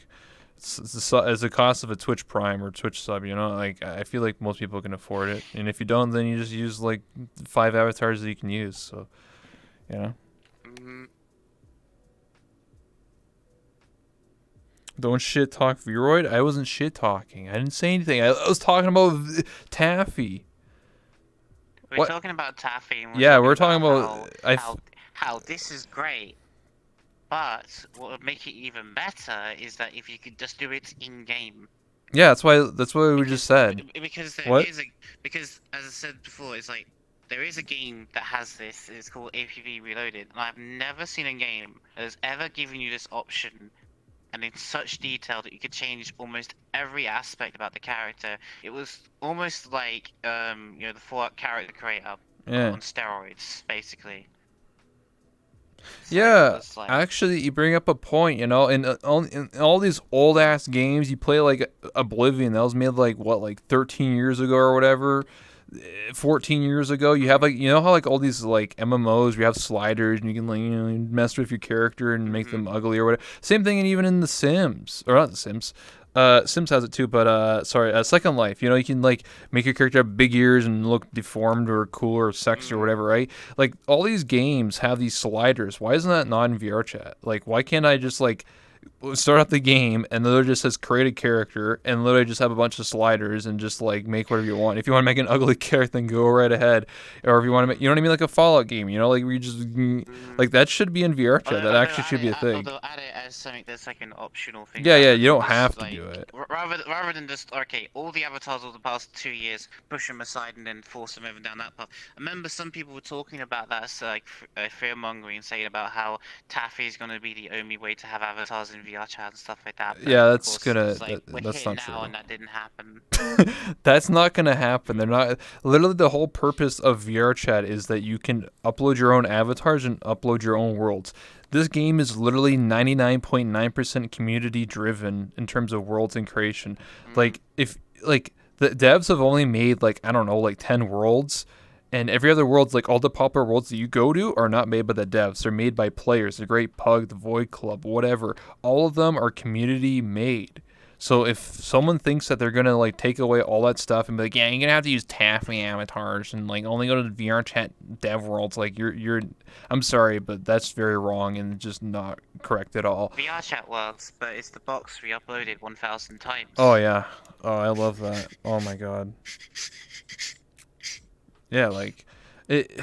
[SPEAKER 1] as the cost of a Twitch Prime or Twitch sub, you know, like I feel like most people can afford it, and if you don't, then you just use like five avatars that you can use. So, you know,
[SPEAKER 2] Mm.
[SPEAKER 1] don't shit talk Vroid. I wasn't shit talking. I didn't say anything. I was talking about Taffy.
[SPEAKER 2] We're
[SPEAKER 1] What?
[SPEAKER 2] talking about Taffy, and we're
[SPEAKER 1] Yeah,
[SPEAKER 2] talking
[SPEAKER 1] we're talking
[SPEAKER 2] about
[SPEAKER 1] about
[SPEAKER 2] how this is great. But what would make it even better is that if you could just do it in game,
[SPEAKER 1] yeah. That's why we just said.
[SPEAKER 2] because there
[SPEAKER 1] What?
[SPEAKER 2] is a because as I said before, it's like there is a game that has this. It's called APV Reloaded, and I've never seen a game that has ever given you this option and in such detail that you could change almost every aspect about the character. It was almost like the Fallout character creator
[SPEAKER 1] Yeah.
[SPEAKER 2] on steroids, basically. So it
[SPEAKER 1] Yeah,
[SPEAKER 2] was like,
[SPEAKER 1] actually, you bring up a point. You know, in all these old ass games, you play like Oblivion. That was made like what, like 13 years ago or whatever, 14 years ago. You have
[SPEAKER 2] mm,
[SPEAKER 1] like you know how like all these like MMOs, you have sliders and you can like mess with your character and make
[SPEAKER 2] hmm
[SPEAKER 1] them ugly or whatever. Same thing, and even in The Sims or not The Sims. Sims has it too, but sorry, Second Life. You know, you can like make your character have big ears and look deformed or cool or sexy or
[SPEAKER 2] mm,
[SPEAKER 1] whatever, right? Like all these games have these sliders. Why isn't that not in VR chat? Like why can't I just like start up the game and literally just says create a character and literally just have a bunch of sliders and just like make whatever you want. If you want to make an ugly character, then go right ahead. Or if you want to make, you know what I mean, like a Fallout game, you know, like we just
[SPEAKER 2] mm.
[SPEAKER 1] like that should be in VR chat. That actually should be a thing.
[SPEAKER 2] Although add it as something that's like an optional thing
[SPEAKER 1] Yeah, yeah,
[SPEAKER 2] rather
[SPEAKER 1] you
[SPEAKER 2] than
[SPEAKER 1] don't
[SPEAKER 2] just
[SPEAKER 1] have to
[SPEAKER 2] like
[SPEAKER 1] do it.
[SPEAKER 2] rather than just okay, all the avatars of the past 2 years, push them aside and then force them over down that path. I remember some people were talking about that, so like fear mongering, saying about how Taffy is going to be the only way to have avatars in VR chat and stuff like that. But
[SPEAKER 1] Yeah,
[SPEAKER 2] of
[SPEAKER 1] that's
[SPEAKER 2] course,
[SPEAKER 1] gonna
[SPEAKER 2] it's like we're
[SPEAKER 1] that's
[SPEAKER 2] here
[SPEAKER 1] not
[SPEAKER 2] now,
[SPEAKER 1] true.
[SPEAKER 2] and that didn't happen.
[SPEAKER 1] That's not gonna happen. They're not. Literally, the whole purpose of VR chat is that you can upload your own avatars and upload your own worlds. This game is literally 99.9% community driven in terms of worlds and creation.
[SPEAKER 2] Mm,
[SPEAKER 1] Like if like the devs have only made like I don't know like 10 worlds, and every other world's like all the popular worlds that you go to are not made by the devs. They're made by players. The Great Pug, the Void Club, whatever. All of them are community made. So if someone thinks that they're gonna like take away all that stuff and be like, yeah, you're gonna have to use taffy avatars and like only go to the VR chat dev worlds, like I'm sorry, but that's very wrong and just not correct at all.
[SPEAKER 2] VR chat works, but it's the box re-uploaded 1,000
[SPEAKER 1] Oh
[SPEAKER 2] times.
[SPEAKER 1] yeah, oh I love that. Oh my god, yeah, like it.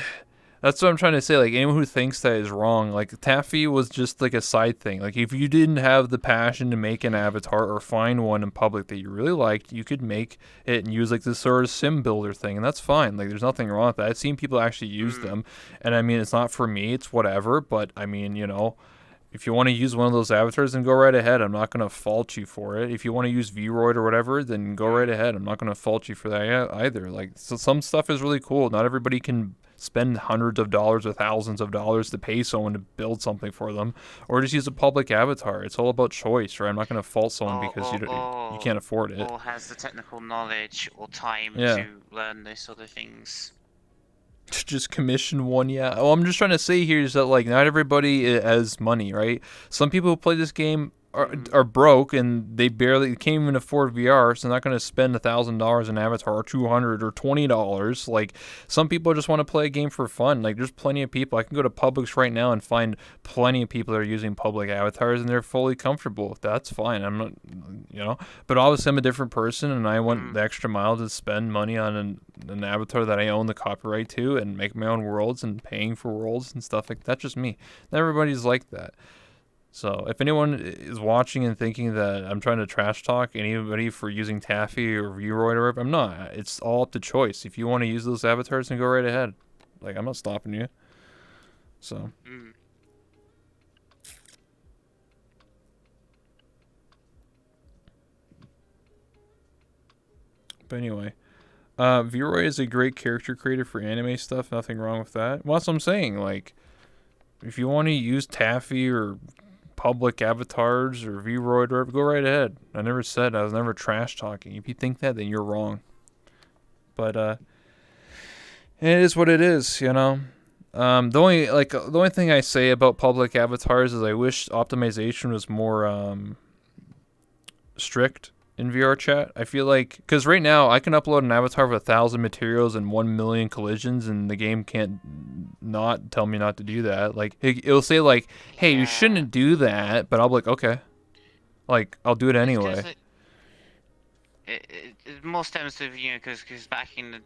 [SPEAKER 1] That's what I'm trying to say. Like anyone who thinks that is wrong. Like Taffy was just like a side thing. Like if you didn't have the passion to make an avatar or find one in public that you really liked, you could make it and use like this sort of sim builder thing, and that's fine. Like there's nothing wrong with that. I've seen people actually use
[SPEAKER 2] Mm.
[SPEAKER 1] them, and I mean it's not for me. It's whatever. But I mean if you want to use one of those avatars, then go right ahead. I'm not going to fault you for it. If you want to use Vroid or whatever, then go right
[SPEAKER 2] Mm.
[SPEAKER 1] ahead. I'm not going to fault you for that either. Like, so some stuff is really cool. Not everybody can spend hundreds of dollars or thousands of dollars to pay someone to build something for them, or just use a public avatar. It's all about choice, right? I'm not going to fault someone
[SPEAKER 2] Or,
[SPEAKER 1] because
[SPEAKER 2] or,
[SPEAKER 1] you
[SPEAKER 2] or,
[SPEAKER 1] can't afford it.
[SPEAKER 2] or has the technical knowledge or time
[SPEAKER 1] Yeah.
[SPEAKER 2] to learn those sort of things.
[SPEAKER 1] Just commission one, yeah. Well, I'm just trying to say here is that like not everybody has money, right? Some people who play this game
[SPEAKER 2] Mm.
[SPEAKER 1] are broke and they barely can't even afford VR, so they're not going to spend $1,000 in Avatar or 200 or $20. Like some people just want to play a game for fun. Like there's plenty of people. I can go to Publix right now and find plenty of people that are using public avatars and they're fully comfortable with that. That's fine. I'm not, but obviously I'm a different person and I went
[SPEAKER 2] Mm.
[SPEAKER 1] the extra mile to spend money on an avatar that I own the copyright to and make my own worlds and paying for worlds and stuff like that. That's just me. Not everybody's like that. So if anyone is watching and thinking that I'm trying to trash talk anybody for using Taffy or Vroid or whatever, I'm not. It's all up to choice. If you want to use those avatars, then go right ahead. Like I'm not stopping you. So,
[SPEAKER 2] Mm.
[SPEAKER 1] but anyway, Vroid is a great character creator for anime stuff. Nothing wrong with that. Well, that's what I'm saying. Like, if you want to use Taffy or public avatars or Vroid or whatever, go right ahead. I was never trash talking. If you think that, then you're wrong. But it is what it is. The only thing I say about public avatars is I wish optimization was more strict in VR chat. I feel like because right now I can upload an avatar with 1,000 materials and 1 million collisions, and the game can't not tell me not to do that. Like it'll say like, "Hey, you
[SPEAKER 2] Yeah.
[SPEAKER 1] shouldn't do that," but I'll be like, "Okay," like I'll do it
[SPEAKER 2] It's because
[SPEAKER 1] anyway.
[SPEAKER 2] it more stems to because back in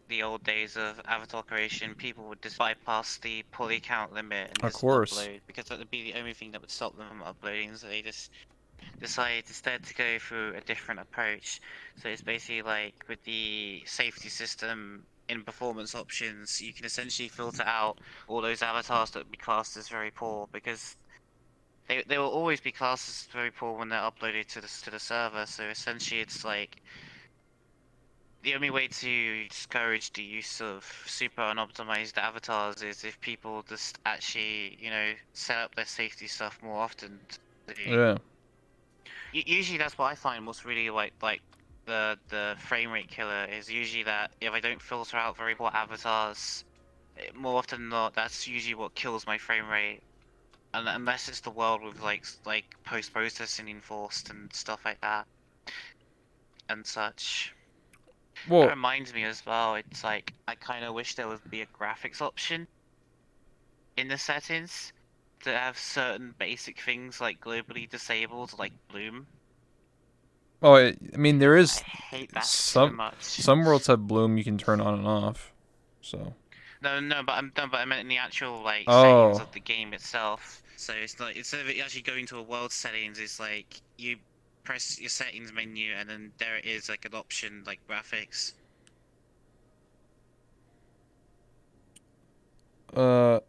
[SPEAKER 2] the old days of avatar creation, people would just bypass the poly count limit and
[SPEAKER 1] Of
[SPEAKER 2] just
[SPEAKER 1] course.
[SPEAKER 2] upload because that would be the only thing that would stop them from uploading. So they just decided instead to go through a different approach. So it's basically like with the safety system in performance options, you can essentially filter out all those avatars that would be classed as very poor because they will always be classed as very poor when they're uploaded to the server. So essentially, it's like the only way to discourage the use of super unoptimized avatars is if people just actually, set up their safety stuff more often.
[SPEAKER 1] Yeah.
[SPEAKER 2] Usually, that's what I find what's really like the frame rate killer is usually that if I don't filter out very poor avatars, more often than not, that's usually what kills my frame rate. And unless it's the world with like post processing enforced and stuff like that and such. That
[SPEAKER 1] Well,
[SPEAKER 2] reminds me as well, it's like I kind of wish there would be a graphics option in the settings to have certain basic things like globally disabled, like bloom.
[SPEAKER 1] I mean there
[SPEAKER 2] I
[SPEAKER 1] is
[SPEAKER 2] hate that so
[SPEAKER 1] some
[SPEAKER 2] much.
[SPEAKER 1] some worlds have bloom you can turn on and off. So.
[SPEAKER 2] No, no, but I meant in the actual like settings
[SPEAKER 1] Oh.
[SPEAKER 2] of the game itself. So it's like instead of it actually going to a world settings, it's like you press your settings menu and then there it is like an option like graphics.
[SPEAKER 1] Uh.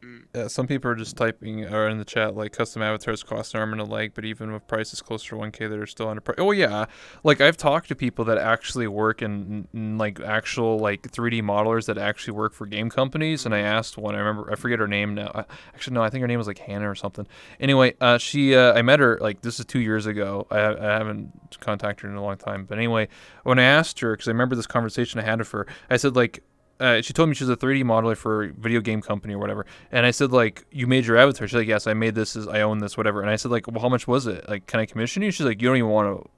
[SPEAKER 2] Mm.
[SPEAKER 1] Yeah, some people are just typing or in the chat like custom avatars cost an arm and a leg, but even with prices closer to 1K, they're still under price. Oh yeah, like I've talked to people that actually work in like actual like 3D modelers that actually work for game companies, and I
[SPEAKER 2] Mm.
[SPEAKER 1] asked one. I remember I forget her name now. Actually, no, I think her name was like Hannah or something. Anyway, she I met her like this is 2 years ago. I haven't contacted her in a long time, but anyway, when I asked her because I remember this conversation I had with her, I said like she told me she's a 3D modeler for a video game company or whatever. And I said, like, you made your avatar? She's like, yes, I made this. I own this, whatever. And I said, like, well, how much was it? Like, can I commission you? She's like, you don't even want to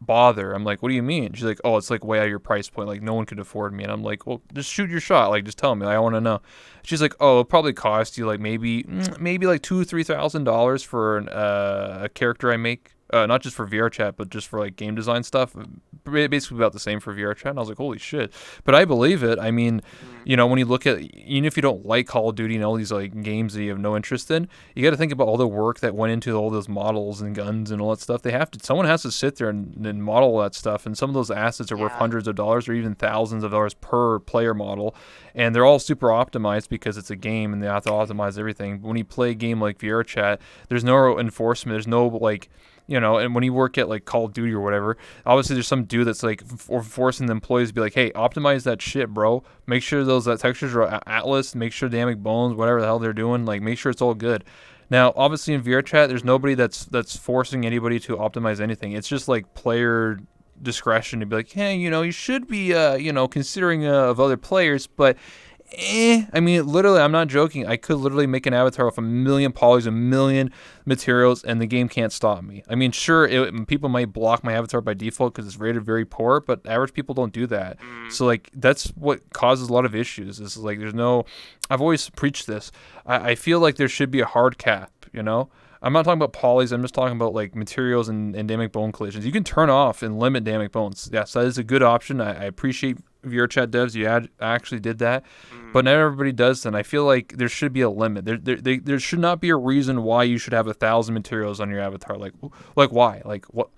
[SPEAKER 1] bother. I'm like, what do you mean? She's like, oh, it's like way out of your price point. Like, no one could afford me. And I'm like, well, just shoot your shot. Like, just tell me. I want to know. She's like, oh, it'll probably cost you like maybe like $2,000 to $3,000 for a character I make. Not just for VR chat, but just for like game design stuff. Basically about the same for VR chat. And I was like, holy shit. But I believe it. I mean,
[SPEAKER 2] Mm.
[SPEAKER 1] you know, when you look at, even if you don't like Call of Duty and all these like games that you have no interest in, you got to think about all the work that went into all those models and guns and all that stuff. Someone has to sit there and model all that stuff. And some of those assets are worth
[SPEAKER 2] Yeah.
[SPEAKER 1] hundreds of dollars or even thousands of dollars per player model. And they're all super optimized because it's a game and they have to optimize everything. But when you play a game like VR chat, there's no enforcement. There's no like, you know, and when you work at like Call of Duty or whatever, obviously there's some dude that's like forcing the employees to be like, hey, optimize that shit, bro. Make sure those textures are Atlas. Make sure dynamic bones, whatever the hell they're doing, like make sure it's all good. Now, obviously in VR chat, there's
[SPEAKER 2] Mm.
[SPEAKER 1] nobody that's forcing anybody to optimize anything. It's just like player discretion to be like, hey, you know, you should be, you know, considering of other players, but I mean, literally, I'm not joking. I could literally make an avatar with a million polys, a million materials, and the game can't stop me. I mean, sure, people might block my avatar by default because it's rated very poor, but average people don't do that.
[SPEAKER 2] Mm.
[SPEAKER 1] So, like, that's what causes a lot of issues. Is like, there's no. I've always preached this. I feel like there should be a hard cap, you know? I'm not talking about polys. I'm just talking about like materials and dynamic bone collisions. You can turn off and limit dynamic bones. Yes, that is a good option. I appreciate VRChat devs. Actually did that, but
[SPEAKER 2] Mm.
[SPEAKER 1] not everybody does. And I feel like there should be a limit. There should not be a reason why you should have 1,000 materials on your avatar. Like why? Like what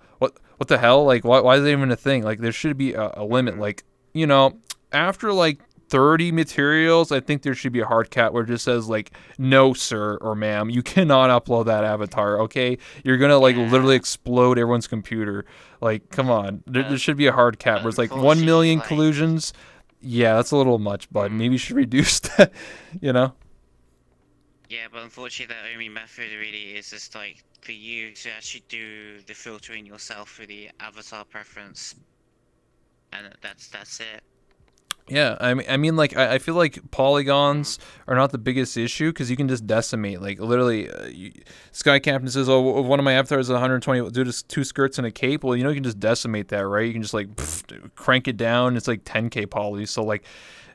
[SPEAKER 1] the hell? Like why is that even a thing? Like there should be a limit.
[SPEAKER 2] Mm.
[SPEAKER 1] Like, you know, after like 30 materials, I think there should be a hard cap where it just says like, no sir or ma'am, you cannot upload that avatar. Okay, you're gonna like literally
[SPEAKER 2] Yeah.
[SPEAKER 1] explode everyone's computer. Like, come on, there
[SPEAKER 2] But
[SPEAKER 1] should be a hard cap where it's like 1
[SPEAKER 2] unfortunately,
[SPEAKER 1] million
[SPEAKER 2] like,
[SPEAKER 1] collusions. Yeah, that's a little much, bud.
[SPEAKER 2] mm,
[SPEAKER 1] Maybe you should reduce that. You know?
[SPEAKER 2] yeah, but unfortunately, the only method really is just like for you to actually do the filtering yourself through the avatar preference, and that's it.
[SPEAKER 1] Yeah, I mean, like I feel like
[SPEAKER 2] Mm.
[SPEAKER 1] polygons are not the biggest issue because you can just decimate. Like literally, Sky Captain says, "Oh, one of my avatars is 120 due to two skirts and a cape." Well, you know, you can just decimate that, right? You can just like crank it down. It's like 10K poly. So like,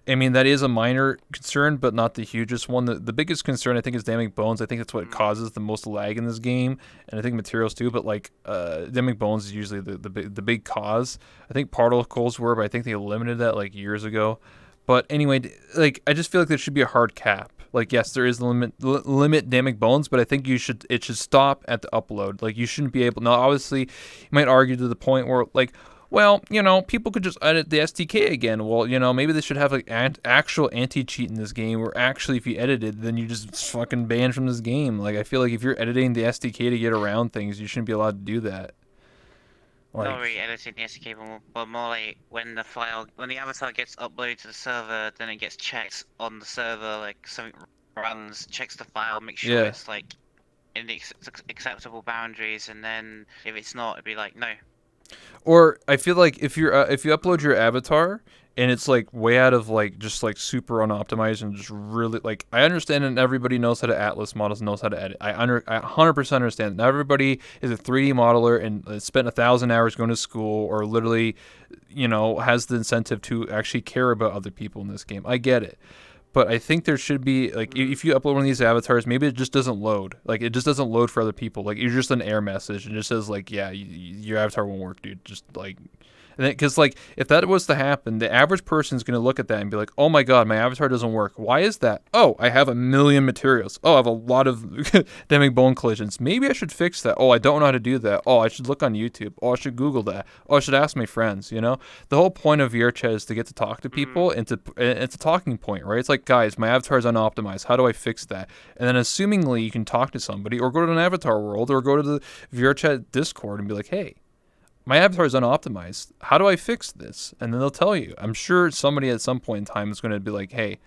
[SPEAKER 1] I mean, that is a minor concern, but not the hugest one. The biggest concern, I think, is dynamic bones. I think that's what
[SPEAKER 2] Mm.
[SPEAKER 1] causes the most lag in this game, and I think materials too. But like, dynamic bones is usually the big cause. I think particles were, but I think they eliminated that like years ago. But anyway, like, I just feel like there should be a hard cap. Like, yes, there is a limit dynamic bones, but I think it should stop at the upload. Like, you shouldn't be able. Now, obviously, you might argue to the point where like, well, you know, people could just edit the SDK again. Well, you know, maybe they should have like actual anti-cheat in this game, where actually, if you edit it, then you just fucking banned from this game. Like, I feel like if you're editing the SDK to get around things, you shouldn't be allowed to do that.
[SPEAKER 2] Not
[SPEAKER 1] Like,
[SPEAKER 2] really editing the SDK, but more like when the avatar gets uploaded to the server, then it gets checked on the server, like something runs, checks the file, makes sure
[SPEAKER 1] yeah.
[SPEAKER 2] it's like in the acceptable boundaries, and then if it's not, it'd be like no.
[SPEAKER 1] Or I feel like if you upload
[SPEAKER 2] Mm.
[SPEAKER 1] your avatar and it's like way out of like just like super unoptimized and just really like, I understand and everybody knows how to Atlas models, knows how to edit. I 100% understand. Not everybody is a 3D modeler and spent 1,000 hours going to school or literally, you know, has the incentive to actually care about other people in this game. I get it. But I think there should be like,
[SPEAKER 2] Mm.
[SPEAKER 1] if you upload one of these avatars, maybe it just doesn't load. Like it just doesn't load for other people. Like you're just an error message and it just says like, yeah, your avatar won't work, dude. Just like, because like if that was to happen, the average person is going to look at that and be like, oh my god, my avatar doesn't work. Why is that? Oh, I have a million materials. Oh, I have a lot of dynamic bone collisions. Maybe I should fix that. Oh, I don't know how to do that. Oh, I should look on YouTube. Oh, I should Google that. Oh, I should ask my friends. You know, the whole point of VRChat is to get to talk to
[SPEAKER 2] Mm.
[SPEAKER 1] people and it's a talking point, right? It's like, guys, my avatar is unoptimized. How do I fix that? And then assumingly you can talk to somebody or go to an avatar world or go to the VRChat Discord and be like, hey, my avatar is unoptimized. How do I fix this? And then they'll tell you. I'm sure somebody at some point in time is going to be like, hey,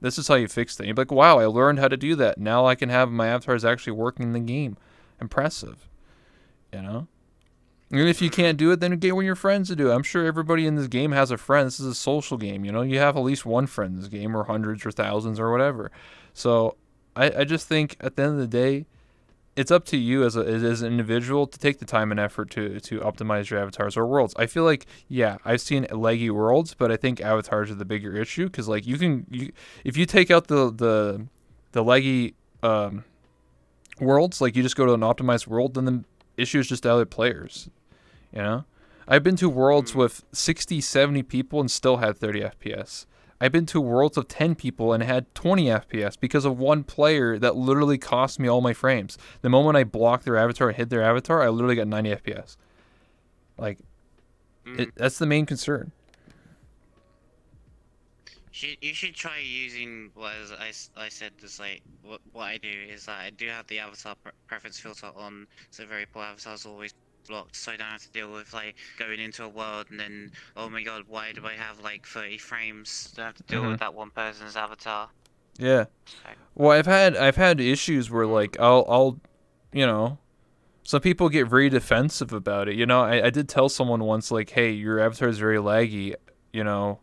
[SPEAKER 1] this is how you fix it. You'd be like, wow, I learned how to do that. Now I can have my avatar is actually working in the game. Impressive, you know? And if you
[SPEAKER 2] Mm.
[SPEAKER 1] can't do it, then get one of your friends to do it. I'm sure everybody in this game has a friend. This is a social game, you know. You have at least one friend in this game, or hundreds, or thousands, or whatever. So, I just think at the end of the day, it's up to you as an individual to take the time and effort to optimize your avatars or worlds. I feel like yeah, I've seen laggy worlds, but I think avatars are the bigger issue because like if you take out the laggy worlds, like you just go to an optimized world, then the issue is just other players. You know, I've been to worlds
[SPEAKER 2] Mm.
[SPEAKER 1] with 60, 70 people and still had 30 FPS. I've been to worlds of 10 people and had 20 FPS because of one player that literally cost me all my frames. The moment I blocked their avatar and hit their avatar, I literally got 90 FPS. Like,
[SPEAKER 2] Mm.
[SPEAKER 1] that's the main concern.
[SPEAKER 2] You should try using what I said. Just like what I do is that I do have the avatar preference filter on, so very poor avatars always blocked, so I don't have to deal with like going into a world and then oh my god, why do I have like 30 frames? Don't have to deal
[SPEAKER 1] Mm-hmm.
[SPEAKER 2] with that one person's avatar.
[SPEAKER 1] Yeah.
[SPEAKER 2] So,
[SPEAKER 1] Well, I've had issues where
[SPEAKER 2] mm,
[SPEAKER 1] like I'll you know some people get very defensive about it. You know, I did tell someone once like, hey, your avatar is very laggy. You know,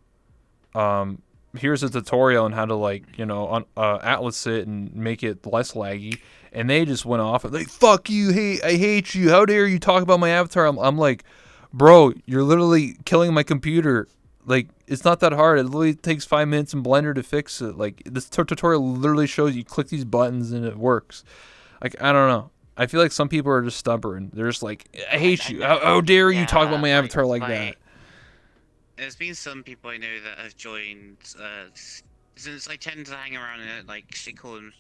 [SPEAKER 1] um, here's a tutorial on how to like atlas it and make it less laggy, and they just went off and like fuck you, hey, I hate you, how dare you talk about my avatar. I'm like, bro, you're literally killing my computer. Like, it's not that hard. It literally takes 5 minutes in Blender to fix it. Like, this tutorial literally shows you click these buttons and it works. Like, I don't know, I feel like some people are just stubborn. They're just like, I hate
[SPEAKER 2] I
[SPEAKER 1] you,
[SPEAKER 2] know,
[SPEAKER 1] how dare you talk about
[SPEAKER 2] yeah,
[SPEAKER 1] my avatar like that.
[SPEAKER 2] like there's been some people I know that have joined, since I tend to hang around in it, like they call them,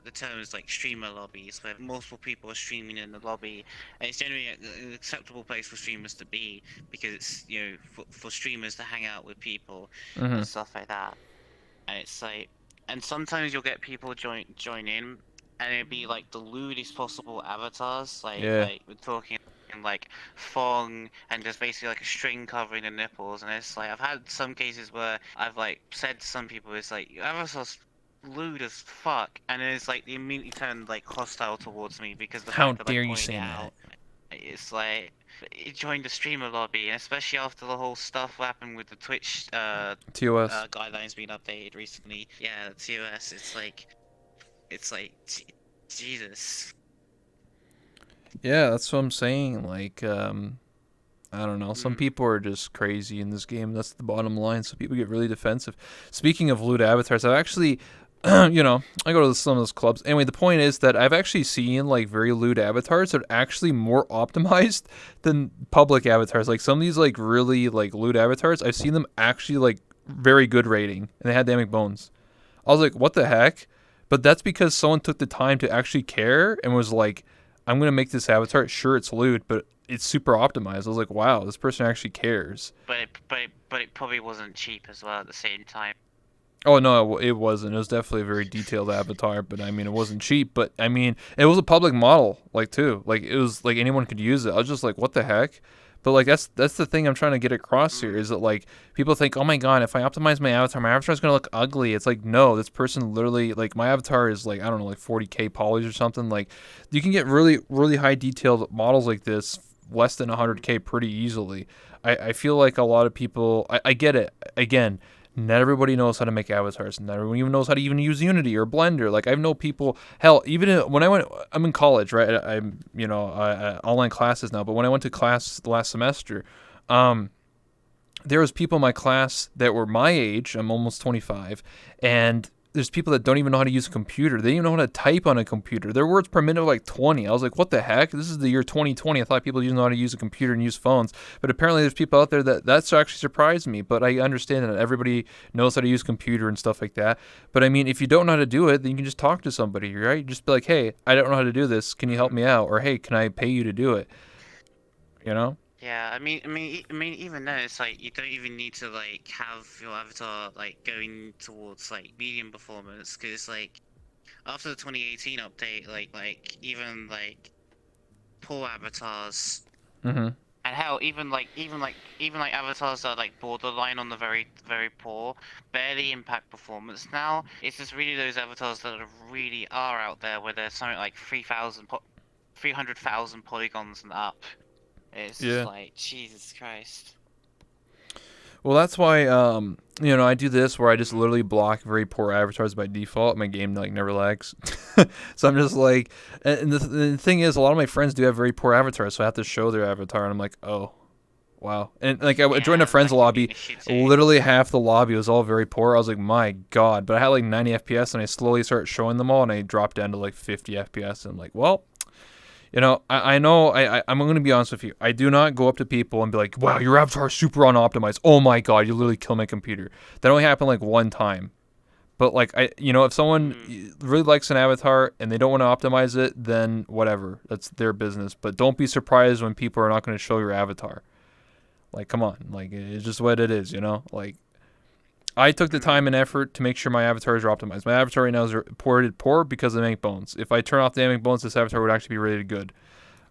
[SPEAKER 2] the term is like streamer lobbies, where multiple people are streaming in the lobby, and it's generally an acceptable place for streamers to be because it's for streamers to hang out with people
[SPEAKER 1] Mm-hmm.
[SPEAKER 2] and stuff like that. And it's like, and sometimes you'll get people join in, and it'll be like the lewdest possible avatars.
[SPEAKER 1] Yeah.
[SPEAKER 2] Like we're talking like thong and just basically like a string covering the nipples. And it's like I've had some cases where I've like said to some people, it's like your avatar's lewd as fuck, and then it's like they immediately turn like hostile towards me because the
[SPEAKER 1] How
[SPEAKER 2] fact that I
[SPEAKER 1] dare you
[SPEAKER 2] pointed
[SPEAKER 1] say
[SPEAKER 2] it
[SPEAKER 1] that?
[SPEAKER 2] out. It's like it joined the streamer lobby, and especially after the whole stuff happened with the Twitch
[SPEAKER 1] TOS.
[SPEAKER 2] guidelines being updated recently. Yeah, the TOS. It's like Jesus.
[SPEAKER 1] Yeah, that's what I'm saying. Like, I don't know. Some
[SPEAKER 2] Mm.
[SPEAKER 1] people are just crazy in this game. That's the bottom line. So people get really defensive. Speaking of lewd avatars, I've actually, I go to some of those clubs. Anyway, the point is that I've actually seen like very lewd avatars that are actually more optimized than public avatars. Like some of these like really like lewd avatars, I've seen them actually like very good rating, and they had dynamic bones. I was like, what the heck? But that's because someone took the time to actually care and was like, I'm gonna make this avatar. Sure, it's lewd, but it's super optimized. I was like, wow, this person actually cares.
[SPEAKER 2] But it probably wasn't cheap as well at the same time.
[SPEAKER 1] Oh no, it wasn't. It was definitely a very detailed avatar, but I mean, it wasn't cheap. But I mean, it was a public model, like too. Like it was like anyone could use it. I was just like, what the heck? But like that's the thing I'm trying to get across here
[SPEAKER 2] Mm.
[SPEAKER 1] is that like people think, oh my god, if I optimize my avatar is gonna look ugly. It's like no, this person literally like my avatar is like I don't know like 40K polys or something. Like you can get really high detailed models like this less than
[SPEAKER 2] Mm.
[SPEAKER 1] 100K pretty easily. I feel like a lot of people I get it again, not everybody knows how to make avatars. Not everyone even knows how to even use Unity or Blender. Like I know people. Hell, even when I'm in college, right? I'm online classes now. But when I went to class last semester, um, there was people in my class that were my age. I'm almost 25, and there's people that don't even know how to use a computer. They don't even know how to type on a computer. Their words per minute are like 20. I was like, what the heck? This is the year 2020. I thought people didn't know how to use a computer and use phones. But apparently there's people out there that's actually surprised me. But I understand that everybody knows how to use a computer and stuff like that. But I mean, if you don't know how to do it, then you can just talk to somebody, right? Just be like, hey, I don't know how to do this. Can you help
[SPEAKER 2] Mm.
[SPEAKER 1] me out? Or hey, can I pay you to do it? You know?
[SPEAKER 2] Yeah, even then, it's like you don't even need to like have your avatar like going towards like medium performance, because like after the 2018 update, like even like poor avatars.
[SPEAKER 1] Mm-hmm.
[SPEAKER 2] And hell, even like avatars that are like borderline on the very poor, barely impact performance now. It's just really those avatars that really are out there where there's something like 300,000 polygons and up. It's just
[SPEAKER 1] Yeah.
[SPEAKER 2] like Jesus Christ.
[SPEAKER 1] Well, that's why I do this where I just
[SPEAKER 2] Mm,
[SPEAKER 1] literally block very poor avatars by default. My game like never lags. So I'm just like, and the thing is, a lot of my friends do have very poor avatars, so I have to show their avatar, and I'm like, oh, wow. And like I joined a
[SPEAKER 2] yeah,
[SPEAKER 1] friend's
[SPEAKER 2] that can be an
[SPEAKER 1] lobby,
[SPEAKER 2] issue too.
[SPEAKER 1] literally half the lobby was all very poor. I was like, my god. But I had like 90 FPS, and I slowly started showing them all, and I dropped down to like 50 FPS, and I'm like, well. I know, I'm going to be honest with you. I do not go up to people and be like, wow, your avatar is super unoptimized. Oh my god, you literally kill my computer. That only happened like one time. But like, if someone
[SPEAKER 2] Mm,
[SPEAKER 1] really likes an avatar and they don't want to optimize it, then whatever. That's their business. But don't be surprised when people are not going to show your avatar. Like, come on. Like, it's just what it is, Like, I took the
[SPEAKER 2] mm,
[SPEAKER 1] time and effort to make sure my avatars are optimized. My avatar right now is ported poor because of Manic Bones. If I turn off the Manic Bones, this avatar would actually be rated good.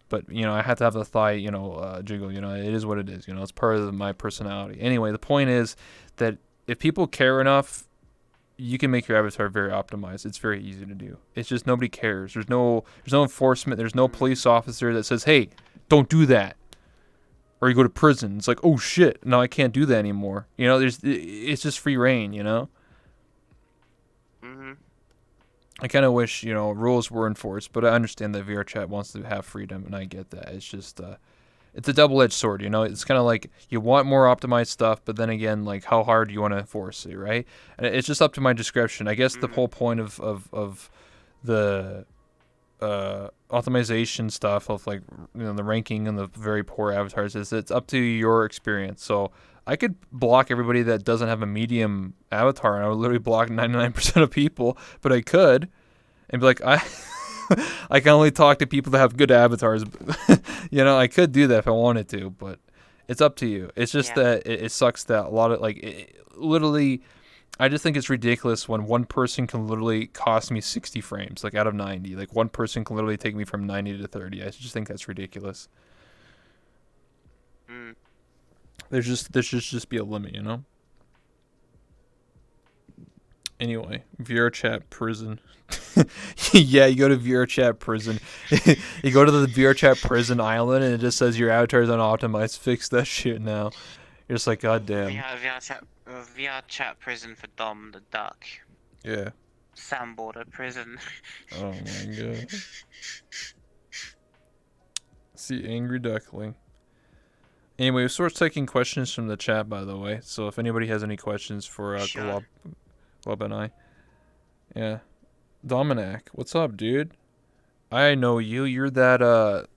[SPEAKER 1] But I had to have the thigh, jiggle. It is what it is. It's part of my personality. Anyway, the point is that if people care enough, you can make your avatar very optimized. It's very easy to do. It's just nobody cares. There's no enforcement. There's no
[SPEAKER 2] mm,
[SPEAKER 1] police officer that says, "Hey, don't do that," or you go to prison. It's like, "Oh shit, now I can't do that anymore." It's just free reign.
[SPEAKER 2] mm,
[SPEAKER 1] I kind of wish rules were enforced, but I understand that VRChat wants to have freedom, and I get that. It's just it's a double-edged sword. It's kind of like you want more optimized stuff, but then again, like how hard do you want to enforce it, right? And it's just up to my discretion. I guess the
[SPEAKER 2] mm,
[SPEAKER 1] whole point of the optimization stuff of like the ranking and the very poor avatars is it's up to your experience. So I could block everybody that doesn't have a medium avatar, and I would literally block 99% of people, but I could and be like, I can only talk to people that have good avatars. I could do that if I wanted to, but it's up to you. It's just
[SPEAKER 2] yeah.
[SPEAKER 1] that it sucks that a lot of literally. I just think it's ridiculous when one person can literally cost me 60 frames, like out of 90. Like one person can literally take me from 90 to 30. I just think that's ridiculous.
[SPEAKER 2] Mm.
[SPEAKER 1] There should just be a limit. Anyway, VRChat prison. Yeah, you go to VRChat prison. You go to the VRChat prison island, and it just says your avatar is unoptimized. Fix that shit now. You're just like, god damn.
[SPEAKER 2] VR chat prison for Dom the Duck.
[SPEAKER 1] Yeah.
[SPEAKER 2] Sandborder prison.
[SPEAKER 1] Oh my god. See, angry duckling. Anyway, we're sort of taking questions from the chat, by the way. So if anybody has any questions for
[SPEAKER 2] Sure.
[SPEAKER 1] Glob and I, yeah. Dominic, what's up, dude? I know you. You're that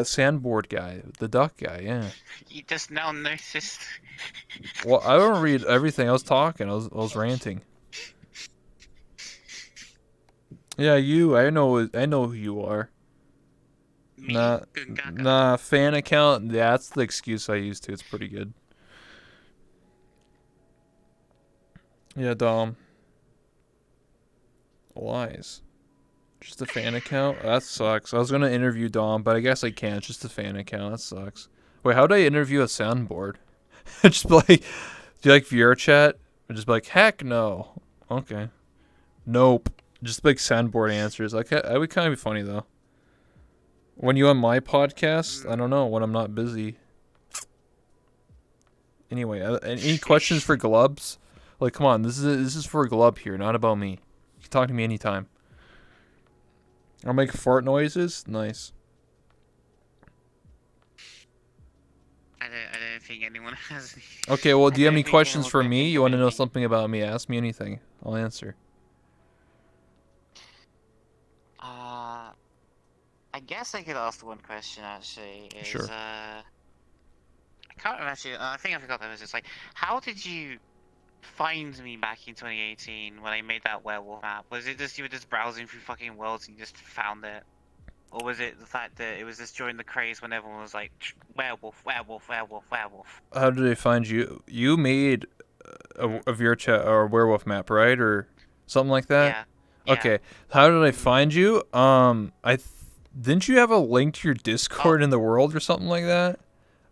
[SPEAKER 1] sandboard guy, the duck guy. Yeah.
[SPEAKER 2] You just now noticed.
[SPEAKER 1] Well, I don't read everything. I was talking. I was ranting. Yeah, you. I know. I know who you are.
[SPEAKER 2] Me?
[SPEAKER 1] Nah,
[SPEAKER 2] Gungaga.
[SPEAKER 1] nah. Fan account. Yeah, that's the excuse I use too. It's pretty good. Yeah, Dom. Lies. Just a fan account? That sucks. I was gonna interview Dom, but I guess I can't. It's just a fan account. That sucks. Wait, how do I interview a soundboard? Just be like, do you like VRChat? Or just be like, heck no. Okay. Nope. Just like soundboard answers. Like that would kind of be funny though. When you on my podcast, I
[SPEAKER 2] Mm.
[SPEAKER 1] don't know. When I'm not busy. Anyway, any questions
[SPEAKER 2] Fish.
[SPEAKER 1] for Glubs? Like, come on. This is for Glub here, not about me. You can talk to me anytime. I'll make fart noises. Nice.
[SPEAKER 2] I don't think anyone has.
[SPEAKER 1] Okay, well,
[SPEAKER 2] I
[SPEAKER 1] do you have any
[SPEAKER 2] don't think
[SPEAKER 1] questions
[SPEAKER 2] anyone's
[SPEAKER 1] for
[SPEAKER 2] gonna
[SPEAKER 1] me?
[SPEAKER 2] think
[SPEAKER 1] You
[SPEAKER 2] of
[SPEAKER 1] want to know
[SPEAKER 2] anything.
[SPEAKER 1] something about me? Ask me anything. I'll answer.
[SPEAKER 2] Uh, I guess I could ask the one question actually.
[SPEAKER 1] Sure.
[SPEAKER 2] I can't remember actually. I think I forgot that was just like, how did you find me back in 2018 when I made that werewolf map? Was it just you were just browsing through fucking worlds and you just found it? Or was it the fact that it was just during the craze when everyone was like, werewolf, werewolf, werewolf, werewolf?
[SPEAKER 1] How did they find you? You made
[SPEAKER 2] Mm.
[SPEAKER 1] a Veer or werewolf map, right, or something like that?
[SPEAKER 2] Yeah. Yeah.
[SPEAKER 1] Okay. How did I
[SPEAKER 2] Mm.
[SPEAKER 1] find you? Didn't you have a link to your
[SPEAKER 2] Oh,
[SPEAKER 1] Discord in the world or something like that?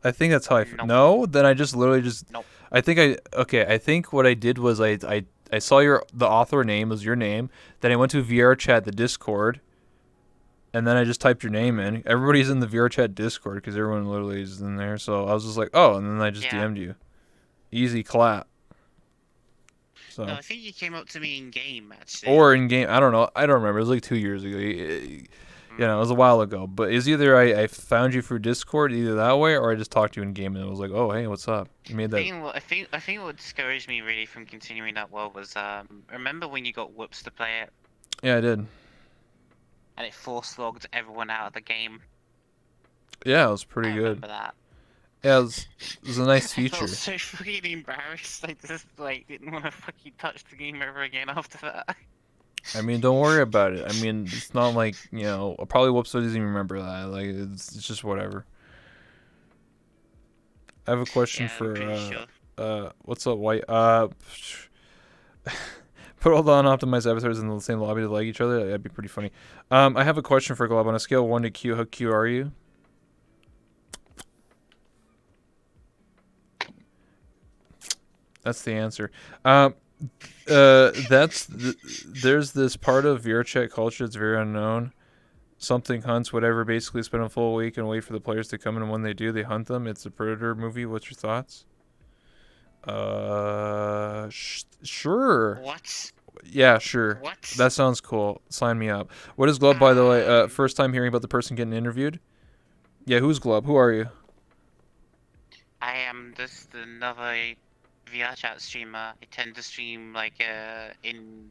[SPEAKER 1] I think that's how
[SPEAKER 2] nope.
[SPEAKER 1] no. Then I just literally just.
[SPEAKER 2] Nope.
[SPEAKER 1] I think I think what I did was I saw the author name was your name. Then I went to VR chat the Discord, and then I just typed your name in. Everybody's in the VRChat Discord because everyone literally is in there. So I was just like, oh, and then I just
[SPEAKER 2] Yeah.
[SPEAKER 1] DM'd you. Easy clap.
[SPEAKER 2] No,
[SPEAKER 1] So
[SPEAKER 2] I think you came up to me in game actually.
[SPEAKER 1] or in game, I don't know. I don't remember. It was like 2 years ago. You know, it was a
[SPEAKER 2] Mm.
[SPEAKER 1] while ago. But it's either I found you through Discord either that way, or I just talked to you in game and it was like, oh hey, what's up? You made that.
[SPEAKER 2] I think what discouraged me really from continuing that well was remember when you got Whoops to play it
[SPEAKER 1] Yeah, I did.
[SPEAKER 2] and it force logged everyone out of the game.
[SPEAKER 1] Yeah, it was pretty
[SPEAKER 2] I
[SPEAKER 1] good.
[SPEAKER 2] remember that.
[SPEAKER 1] Yeah, it was a nice
[SPEAKER 2] I felt
[SPEAKER 1] feature.
[SPEAKER 2] so fucking embarrassed. I just like didn't want to fucking touch the game ever again after that.
[SPEAKER 1] I mean, don't worry about it. I mean, it's not like, probably Whoops doesn't even remember that. Like, it's just whatever. I have a question
[SPEAKER 2] Yeah, I'm
[SPEAKER 1] for,
[SPEAKER 2] pretty sure.
[SPEAKER 1] what's up, White? Put all the unoptimized avatars in the same lobby to like each other. That'd be pretty funny. I have a question for Glob. On a scale of 1 to Q, how Q are you? That's the answer. There's this part of VRChat culture that's very unknown. Something hunts whatever. Basically, spend a full week and wait for the players to come in, and when they do, they hunt them. It's a Predator movie. What's your thoughts? Sure.
[SPEAKER 2] What?
[SPEAKER 1] Yeah, sure.
[SPEAKER 2] What?
[SPEAKER 1] That sounds cool. Sign me up. What is Glub, by the way?
[SPEAKER 2] Um,
[SPEAKER 1] First time hearing about the person getting interviewed. Yeah, who's Glub? Who are you?
[SPEAKER 2] I am just another VR chat streamer. I tend to stream like in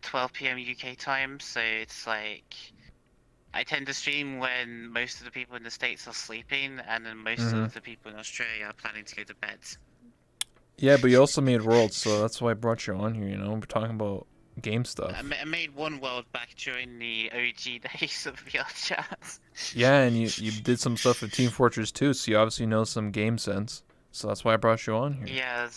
[SPEAKER 2] 12 p.m. UK time, so it's like I tend to stream when most of the people in the States are sleeping, and then most
[SPEAKER 1] Mm-hmm.
[SPEAKER 2] of the people in Australia are planning to go to bed.
[SPEAKER 1] Yeah, but you also made Worlds, so that's why I brought you on here. We're talking about game stuff.
[SPEAKER 2] I made one world back during the OG days of VR chat.
[SPEAKER 1] Yeah, and you did some stuff with Team Fortress 2, so you obviously know some game sense. So that's why I brought you on here.
[SPEAKER 2] Yeah,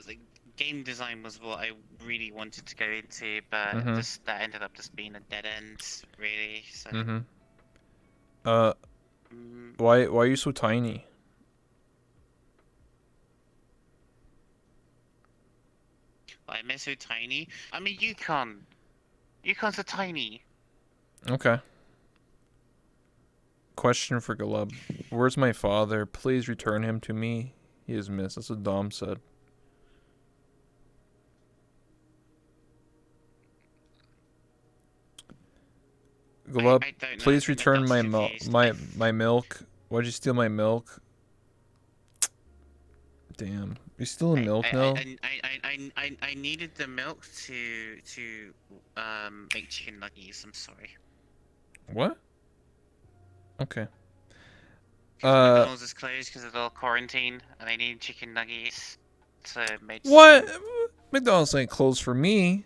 [SPEAKER 2] like, game design was what I really wanted to go into, but
[SPEAKER 1] Mm-hmm.
[SPEAKER 2] just that ended up just being a dead end, really. So,
[SPEAKER 1] Mm-hmm. Uh,
[SPEAKER 2] mm,
[SPEAKER 1] why are you so tiny?
[SPEAKER 2] why am I so tiny? I mean, Yukon. Yukon's are tiny.
[SPEAKER 1] Okay. Question for Galub. Where's my father? Please return him to me. He is missed. That's what Dom said. Galub,
[SPEAKER 2] I don't know. I
[SPEAKER 1] please
[SPEAKER 2] think my
[SPEAKER 1] return
[SPEAKER 2] dog's
[SPEAKER 1] my
[SPEAKER 2] confused.
[SPEAKER 1] my milk. Why'd you steal my milk? Damn. You stealing milk now?
[SPEAKER 2] I needed the milk to make chicken nuggets. I'm sorry.
[SPEAKER 1] What? Okay.
[SPEAKER 2] Because McDonald's is closed because of the quarantine, and I need chicken nuggets to make
[SPEAKER 1] What?
[SPEAKER 2] chicken.
[SPEAKER 1] McDonald's ain't closed for me.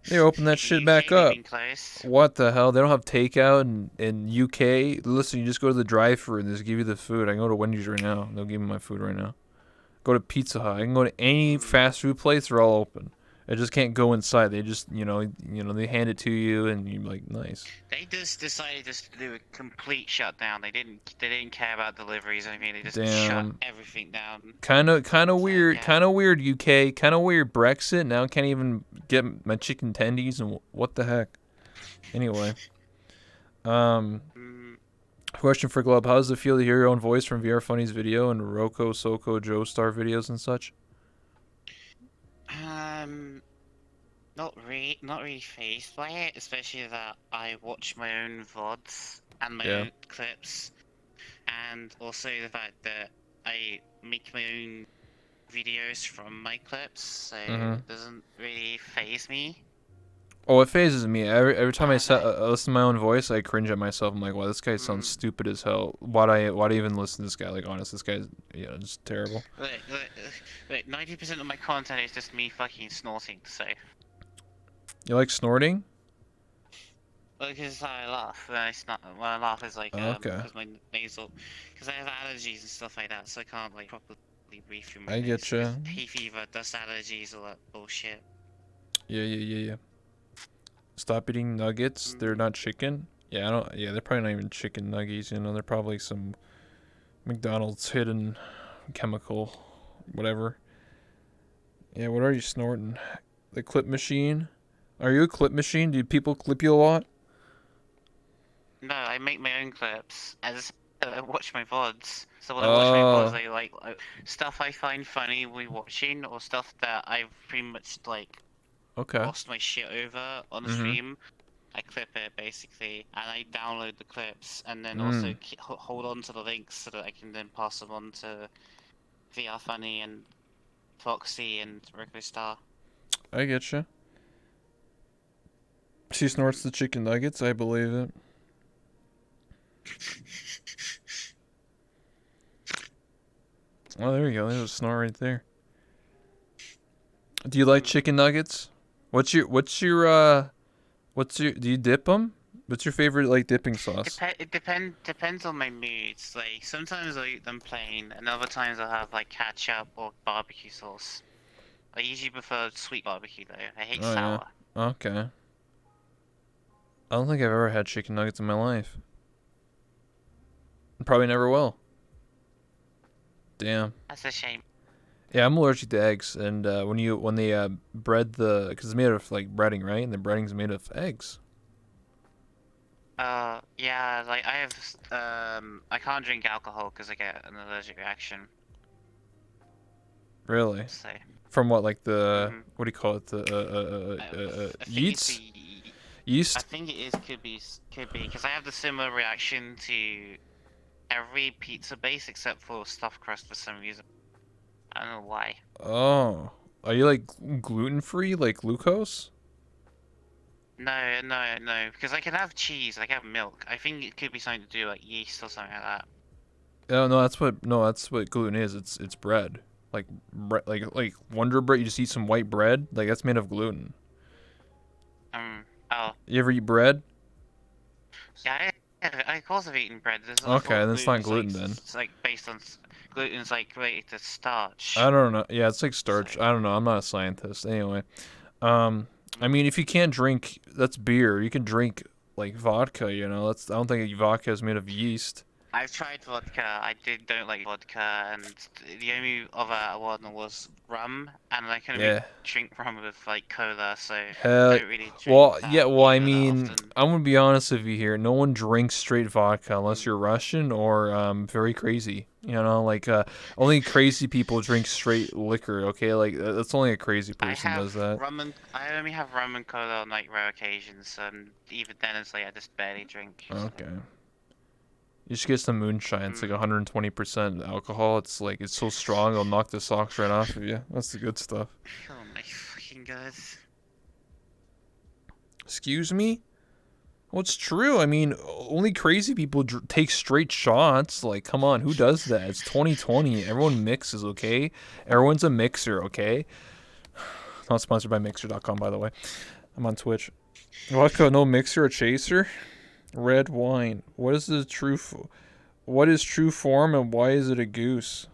[SPEAKER 1] They opened that
[SPEAKER 2] In the
[SPEAKER 1] shit
[SPEAKER 2] UK,
[SPEAKER 1] back
[SPEAKER 2] they've
[SPEAKER 1] up.
[SPEAKER 2] been closed.
[SPEAKER 1] What the hell? They don't have takeout in UK. Listen, you just go to the drive-thru and they just give you the food. I can go to Wendy's right now. They'll give me my food right now. Go to Pizza Hut. I can go to any
[SPEAKER 2] Mm.
[SPEAKER 1] fast food place. They're all open. I just can't go inside. They just, they hand it to you and you're like, nice.
[SPEAKER 2] They just decided just to do a complete shutdown. They didn't care about deliveries or anything. They just shut
[SPEAKER 1] Damn.
[SPEAKER 2] everything down.
[SPEAKER 1] Kind of
[SPEAKER 2] So
[SPEAKER 1] weird.
[SPEAKER 2] yeah.
[SPEAKER 1] Kind of weird. UK. Kind of weird. Brexit. Now I can't even get my chicken tendies and what the heck. Anyway. Um.
[SPEAKER 2] Mm,
[SPEAKER 1] Question for Glub: how does it feel to hear your own voice from VR Funny's video and Roko, Soko, Joestar videos and such?
[SPEAKER 2] um, not really phased by it, especially that I watch my own VODs and my
[SPEAKER 1] Yeah.
[SPEAKER 2] own clips, and also the fact that I make my own videos from my clips, so
[SPEAKER 1] Mm-hmm.
[SPEAKER 2] it doesn't really phase me.
[SPEAKER 1] Oh, it phases me. Every time I
[SPEAKER 2] But
[SPEAKER 1] listen to my own voice, I cringe at myself. I'm like, wow, this guy sounds
[SPEAKER 2] mm,
[SPEAKER 1] stupid as hell. Why'd I even listen to this guy? Like, honest, this guy's just terrible.
[SPEAKER 2] like 90% of my content is just me fucking snorting. So
[SPEAKER 1] You like snorting?
[SPEAKER 2] because I laugh when I laugh is like
[SPEAKER 1] Okay,
[SPEAKER 2] because my nasal because I have allergies and stuff like that, so I can't like properly breathe through my
[SPEAKER 1] I
[SPEAKER 2] nose.
[SPEAKER 1] get
[SPEAKER 2] Because
[SPEAKER 1] you.
[SPEAKER 2] hay fever, dust allergies, all that bullshit.
[SPEAKER 1] Yeah. Stop eating nuggets. They're
[SPEAKER 2] Mm,
[SPEAKER 1] not chicken. Yeah, I don't. Yeah, they're probably not even chicken nuggies. They're probably some McDonald's hidden chemical, whatever. Yeah, what are you snorting? The clip machine? Are you a clip machine? Do people clip you a lot?
[SPEAKER 2] No, I make my own clips. As I watch my VODs. So when I watch my VODs,
[SPEAKER 1] Oh,
[SPEAKER 2] I like stuff I find funny watching, or stuff that I've pretty much like
[SPEAKER 1] okay.
[SPEAKER 2] lost my shit over on the
[SPEAKER 1] Mm-hmm.
[SPEAKER 2] stream. I clip it basically, and I download the clips, and then also
[SPEAKER 1] Mm.
[SPEAKER 2] hold on to the links so that I can then pass them on to VR Funny and Foxy and Regular Star.
[SPEAKER 1] I get you. She
[SPEAKER 2] Mm.
[SPEAKER 1] snorts the chicken nuggets. I believe it. Oh, there you go. There's a snort right there. Do you like
[SPEAKER 2] Mm.
[SPEAKER 1] chicken nuggets? What's your do you dip them? What's your favorite like dipping sauce?
[SPEAKER 2] Depends on my moods. Like sometimes I'll eat them plain, and other times I'll have like ketchup or barbecue sauce. I usually prefer sweet barbecue though. I hate
[SPEAKER 1] Oh yeah.
[SPEAKER 2] sour.
[SPEAKER 1] Okay. I don't think I've ever had chicken nuggets in my life. Probably never will. Damn.
[SPEAKER 2] That's a shame.
[SPEAKER 1] Yeah, I'm allergic to eggs, and when they bread because it's made of like breading, right? And the breading's made of eggs.
[SPEAKER 2] Yeah, like I can't drink alcohol because I get an allergic reaction.
[SPEAKER 1] Really?
[SPEAKER 2] So,
[SPEAKER 1] From what like the
[SPEAKER 2] mm-hmm.
[SPEAKER 1] what do you call it? The
[SPEAKER 2] I think it's
[SPEAKER 1] yeast?
[SPEAKER 2] the I
[SPEAKER 1] Yeast?
[SPEAKER 2] think it is could be because I have the similar reaction to every pizza base except for stuffed crust for some reason. I don't know why.
[SPEAKER 1] Oh. Are you like gluten free, like glucose?
[SPEAKER 2] No, because I can have cheese, I can have milk. I think it could be something to do like yeast or something like that.
[SPEAKER 1] Oh that's what gluten is. It's bread. Like Wonder Bread. You just eat some white bread. Like that's made of gluten.
[SPEAKER 2] Oh,
[SPEAKER 1] You ever eat bread?
[SPEAKER 2] yeah, I of course I've eaten bread. I
[SPEAKER 1] Okay,
[SPEAKER 2] thought
[SPEAKER 1] then it's not
[SPEAKER 2] gluten's
[SPEAKER 1] gluten then.
[SPEAKER 2] like based on gluten's like related to
[SPEAKER 1] I
[SPEAKER 2] starch.
[SPEAKER 1] don't know. Yeah, it's like
[SPEAKER 2] So,
[SPEAKER 1] starch. I don't know. I'm not a scientist. Anyway, um, I
[SPEAKER 2] mm.
[SPEAKER 1] mean, if you can't drink, that's beer. You can drink like vodka. You know, that's I don't think vodka is made of yeast.
[SPEAKER 2] I've tried vodka. I don't like vodka, and the only other one was rum, and I can only
[SPEAKER 1] Yeah.
[SPEAKER 2] drink rum with like cola, so I
[SPEAKER 1] Hell,
[SPEAKER 2] don't really drink
[SPEAKER 1] well, yeah.
[SPEAKER 2] that
[SPEAKER 1] Well, I
[SPEAKER 2] either that
[SPEAKER 1] mean,
[SPEAKER 2] often.
[SPEAKER 1] I'm gonna be honest with you here. No one drinks straight vodka unless
[SPEAKER 2] Mm.
[SPEAKER 1] you're Russian or very crazy. You know, like only crazy people drink straight liquor. Okay, like that's only a crazy person does that.
[SPEAKER 2] I only have rum and cola on like rare occasions, and even then it's like I just barely drink. So.
[SPEAKER 1] Okay. You should get some moonshine. It's like
[SPEAKER 2] Mm.
[SPEAKER 1] 120% alcohol. It's like it's so strong it'll knock the socks right off of you. That's the good stuff.
[SPEAKER 2] Oh my fucking god.
[SPEAKER 1] Excuse me? Well, it's true. I mean, only crazy people take straight shots. Like, come on, who does that? It's 2020. Everyone mixes, okay? Everyone's a mixer, okay? Not sponsored by Mixer.com, by the way. I'm on Twitch. Vodka, no mixer or chaser? Red wine. What is true form and why is it a goose?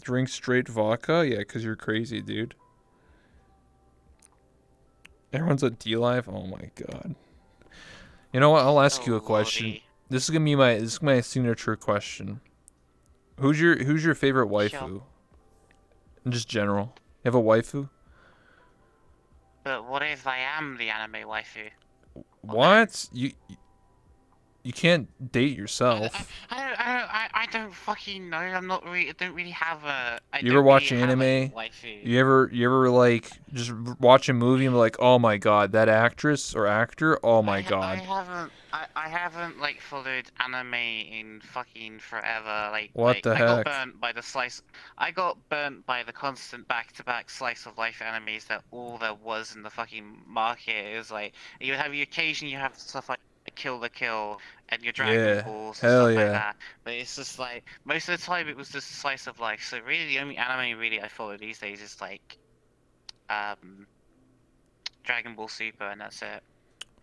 [SPEAKER 1] Drink straight vodka? Yeah, because you're crazy, dude. Everyone's a D Live? Oh my god. You know what? I'll ask you a
[SPEAKER 2] Oh
[SPEAKER 1] question.
[SPEAKER 2] lordy.
[SPEAKER 1] This is my signature question. Who's your favorite
[SPEAKER 2] Sure.
[SPEAKER 1] waifu? In just general. You have a waifu?
[SPEAKER 2] But what if I am the anime waifu? Or man?
[SPEAKER 1] What? You can't date yourself.
[SPEAKER 2] I don't fucking know. I don't really have a. I
[SPEAKER 1] You ever
[SPEAKER 2] don't really
[SPEAKER 1] watch
[SPEAKER 2] have a
[SPEAKER 1] anime?
[SPEAKER 2] waifu.
[SPEAKER 1] You ever like just watch a movie and be like, oh my god, that actress or actor? Oh my god.
[SPEAKER 2] I haven't like followed anime in fucking forever.
[SPEAKER 1] What the
[SPEAKER 2] I got
[SPEAKER 1] heck?
[SPEAKER 2] burnt by the slice. I got burnt by the constant back-to-back slice of life animes that all there was in the fucking market. It was like you have stuff like Kill the Kill and your Dragon
[SPEAKER 1] Yeah.
[SPEAKER 2] Balls and
[SPEAKER 1] Hell
[SPEAKER 2] stuff like
[SPEAKER 1] yeah.
[SPEAKER 2] that. But it's just like most of the time it was just slice of life. So really, the only anime really I follow these days is like um Dragon Ball Super, and that's it.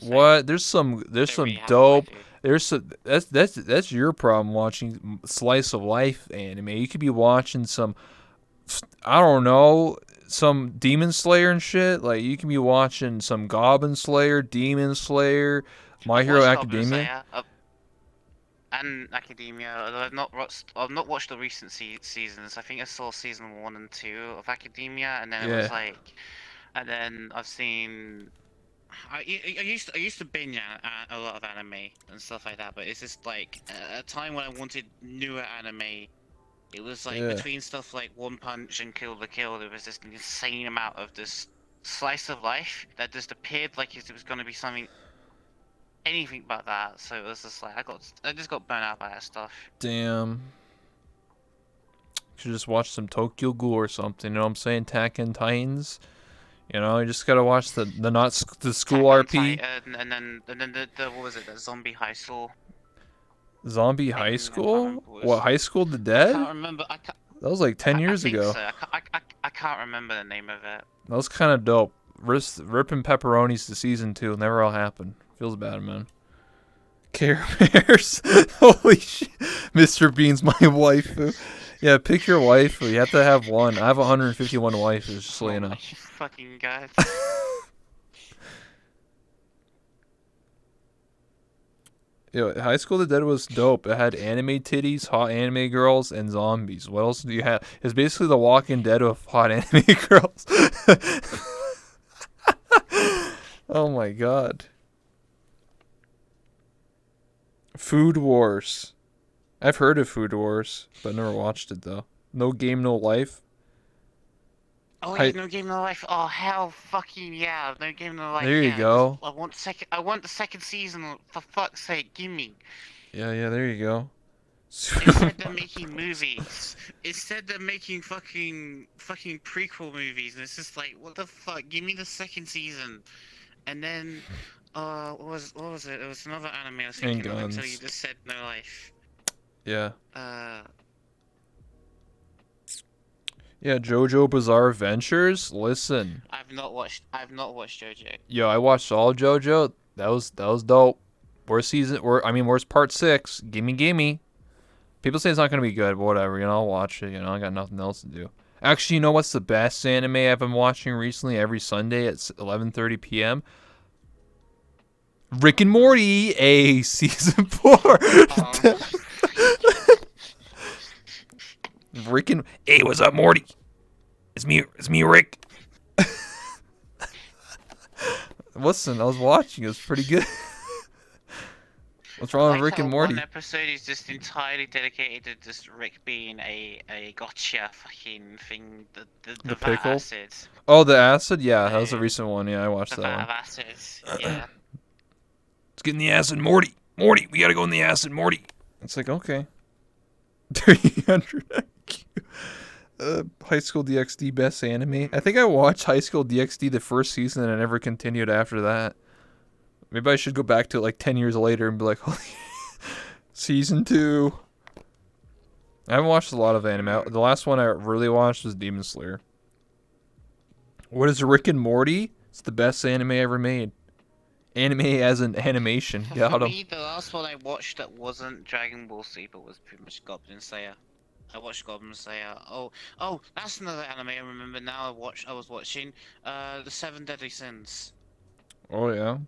[SPEAKER 2] So
[SPEAKER 1] What? There's
[SPEAKER 2] don't really
[SPEAKER 1] some
[SPEAKER 2] have a
[SPEAKER 1] dope.
[SPEAKER 2] waifu.
[SPEAKER 1] There's some that's your problem watching slice of life anime. You could be watching some I don't know, some Demon Slayer and shit. Like you can be watching some Goblin Slayer, Demon Slayer, My
[SPEAKER 2] I've
[SPEAKER 1] Hero
[SPEAKER 2] watched Goblin
[SPEAKER 1] Academia.
[SPEAKER 2] Slayer and Academia, although I've not watched the recent seasons. I think I saw season 1 and 2 of Academia, and then it was
[SPEAKER 1] Yeah.
[SPEAKER 2] like, and then I've seen I used to binge a lot of anime and stuff like that, but it's just like a time when I wanted newer anime. It was like
[SPEAKER 1] Yeah.
[SPEAKER 2] between stuff like One Punch and Kill the Kill, there was this insane amount of this slice of life that just appeared like it was going to be something, anything but that. So it was just like I just got burnt out by that stuff.
[SPEAKER 1] Damn. Should just watch some Tokyo Ghoul or something. You know what I'm saying? Attack on Titans. You know, you just gotta watch the not the school
[SPEAKER 2] Attack on
[SPEAKER 1] RP.
[SPEAKER 2] Titan, and then the what was it? The Zombie High School
[SPEAKER 1] Zombie High
[SPEAKER 2] thing. I can't
[SPEAKER 1] School?
[SPEAKER 2] remember what it
[SPEAKER 1] What,
[SPEAKER 2] was.
[SPEAKER 1] High School the
[SPEAKER 2] I
[SPEAKER 1] Dead?
[SPEAKER 2] can't remember.
[SPEAKER 1] That was like 10
[SPEAKER 2] I
[SPEAKER 1] years
[SPEAKER 2] think
[SPEAKER 1] ago.
[SPEAKER 2] so. I can't remember the name of it.
[SPEAKER 1] That was kind of dope. Ripping pepperonis to season 2 never all happened. Feels bad, man. Care Bears. Holy shit. Mr. Bean's my waifu. Yeah, pick your waifu. You have to have one. I have 151 waifus, just so
[SPEAKER 2] Oh
[SPEAKER 1] you know.
[SPEAKER 2] my fucking god.
[SPEAKER 1] Yo, High School of the Dead was dope. It had anime titties, hot anime girls, and zombies. What else do you have? It's basically The Walking Dead of hot anime girls. Oh my god. Food Wars. I've heard of Food Wars, but never watched it though. No Game, No Life.
[SPEAKER 2] Oh yeah,
[SPEAKER 1] Hi-
[SPEAKER 2] No Game No Life. Oh hell, fucking yeah, No Game No Life.
[SPEAKER 1] there you
[SPEAKER 2] Yeah, just,
[SPEAKER 1] go.
[SPEAKER 2] I want the second season. For fuck's sake, gimme.
[SPEAKER 1] Yeah, there you go.
[SPEAKER 2] Instead they're making movies. Instead they're making fucking prequel movies, and it's just like, what the fuck? Give me the second season. And then, what was it? It was another anime I was thinking of until you
[SPEAKER 1] Handguns.
[SPEAKER 2] just said No Life.
[SPEAKER 1] Yeah.
[SPEAKER 2] Uh,
[SPEAKER 1] Yeah, JoJo Bizarre Adventures. Listen.
[SPEAKER 2] I've not watched JoJo.
[SPEAKER 1] Yo, I watched all JoJo. That was dope. Where's part 6? Gimme. People say it's not gonna be good, but whatever, you know, I'll watch it, you know, I got nothing else to do. Actually, you know what's the best anime I've been watching recently every Sunday at 11:30 p.m.? Rick and Morty, season 4.
[SPEAKER 2] Um,
[SPEAKER 1] Hey, what's up, Morty? It's me, Rick. Listen, I was watching. It was pretty good. What's
[SPEAKER 2] I
[SPEAKER 1] wrong with
[SPEAKER 2] like
[SPEAKER 1] Rick
[SPEAKER 2] how
[SPEAKER 1] and Morty?
[SPEAKER 2] one episode is just entirely dedicated to just Rick being a gotcha fucking thing.
[SPEAKER 1] The
[SPEAKER 2] The vat
[SPEAKER 1] pickle?
[SPEAKER 2] acid.
[SPEAKER 1] Oh, the acid? Yeah, that was a
[SPEAKER 2] The
[SPEAKER 1] recent one. Yeah, I watched
[SPEAKER 2] the
[SPEAKER 1] that
[SPEAKER 2] vat
[SPEAKER 1] one.
[SPEAKER 2] of acid. Yeah.
[SPEAKER 1] Let's get in the acid, Morty. Morty, we gotta go in the acid, Morty. It's like, okay. 300 IQ. High School DxD best anime. I think I watched High School DxD the first season and I never continued after that. Maybe I should go back to it like 10 years later and be like, holy, season 2. I haven't watched a lot of anime. The last one I really watched was Demon Slayer. What is Rick and Morty? It's the best anime ever made. Anime as an animation.
[SPEAKER 2] For
[SPEAKER 1] Got 'em.
[SPEAKER 2] me, the last one I watched that wasn't Dragon Ball Super was pretty much Goblin Slayer. I watched Goblin Slayer. Oh, that's another anime I remember now. I was watching the Seven Deadly Sins.
[SPEAKER 1] Oh, yeah.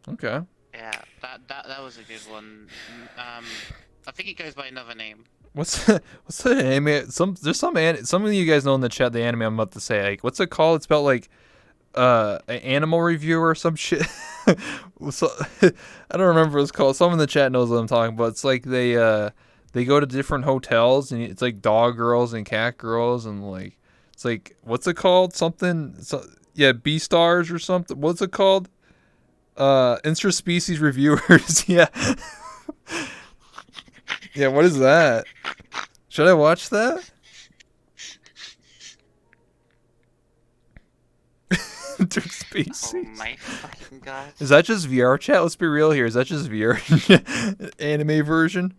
[SPEAKER 1] Okay.
[SPEAKER 2] Yeah, that was a good one. I think it goes by another name.
[SPEAKER 1] What's the anime? Some of you guys know in the chat the anime I'm about to say. Like, what's it called? It's about like an animal review or some shit. So, I don't remember what it's called. Someone in the chat knows what I'm talking about. It's like they go to different hotels and it's like dog girls and cat girls and like it's like what's it called? Yeah, B stars or something. What's it called? Interspecies reviewers. Yeah. Yeah, what is that? Should I watch that? Interspecies.
[SPEAKER 2] Oh my fucking god.
[SPEAKER 1] Is that just VR chat? Let's be real here. Is that just VR anime version?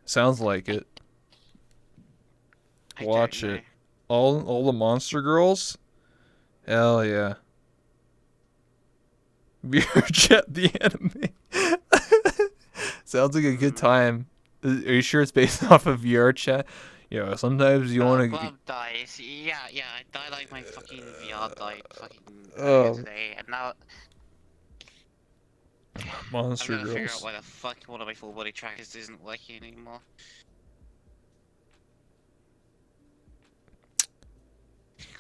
[SPEAKER 1] Sounds like it.
[SPEAKER 2] I
[SPEAKER 1] Watch
[SPEAKER 2] don't know.
[SPEAKER 1] it. All the monster girls? Hell yeah. VR chat the anime. Sounds like a good time. Are you sure it's based off of VR chat? Yeah, sometimes you want to.
[SPEAKER 2] Glove dies. Yeah, I died like my fucking VR died fucking earlier
[SPEAKER 1] Oh,
[SPEAKER 2] today, and now I'm
[SPEAKER 1] monster
[SPEAKER 2] gonna figure out
[SPEAKER 1] girls.
[SPEAKER 2] why the fuck one of my full body trackers isn't working anymore.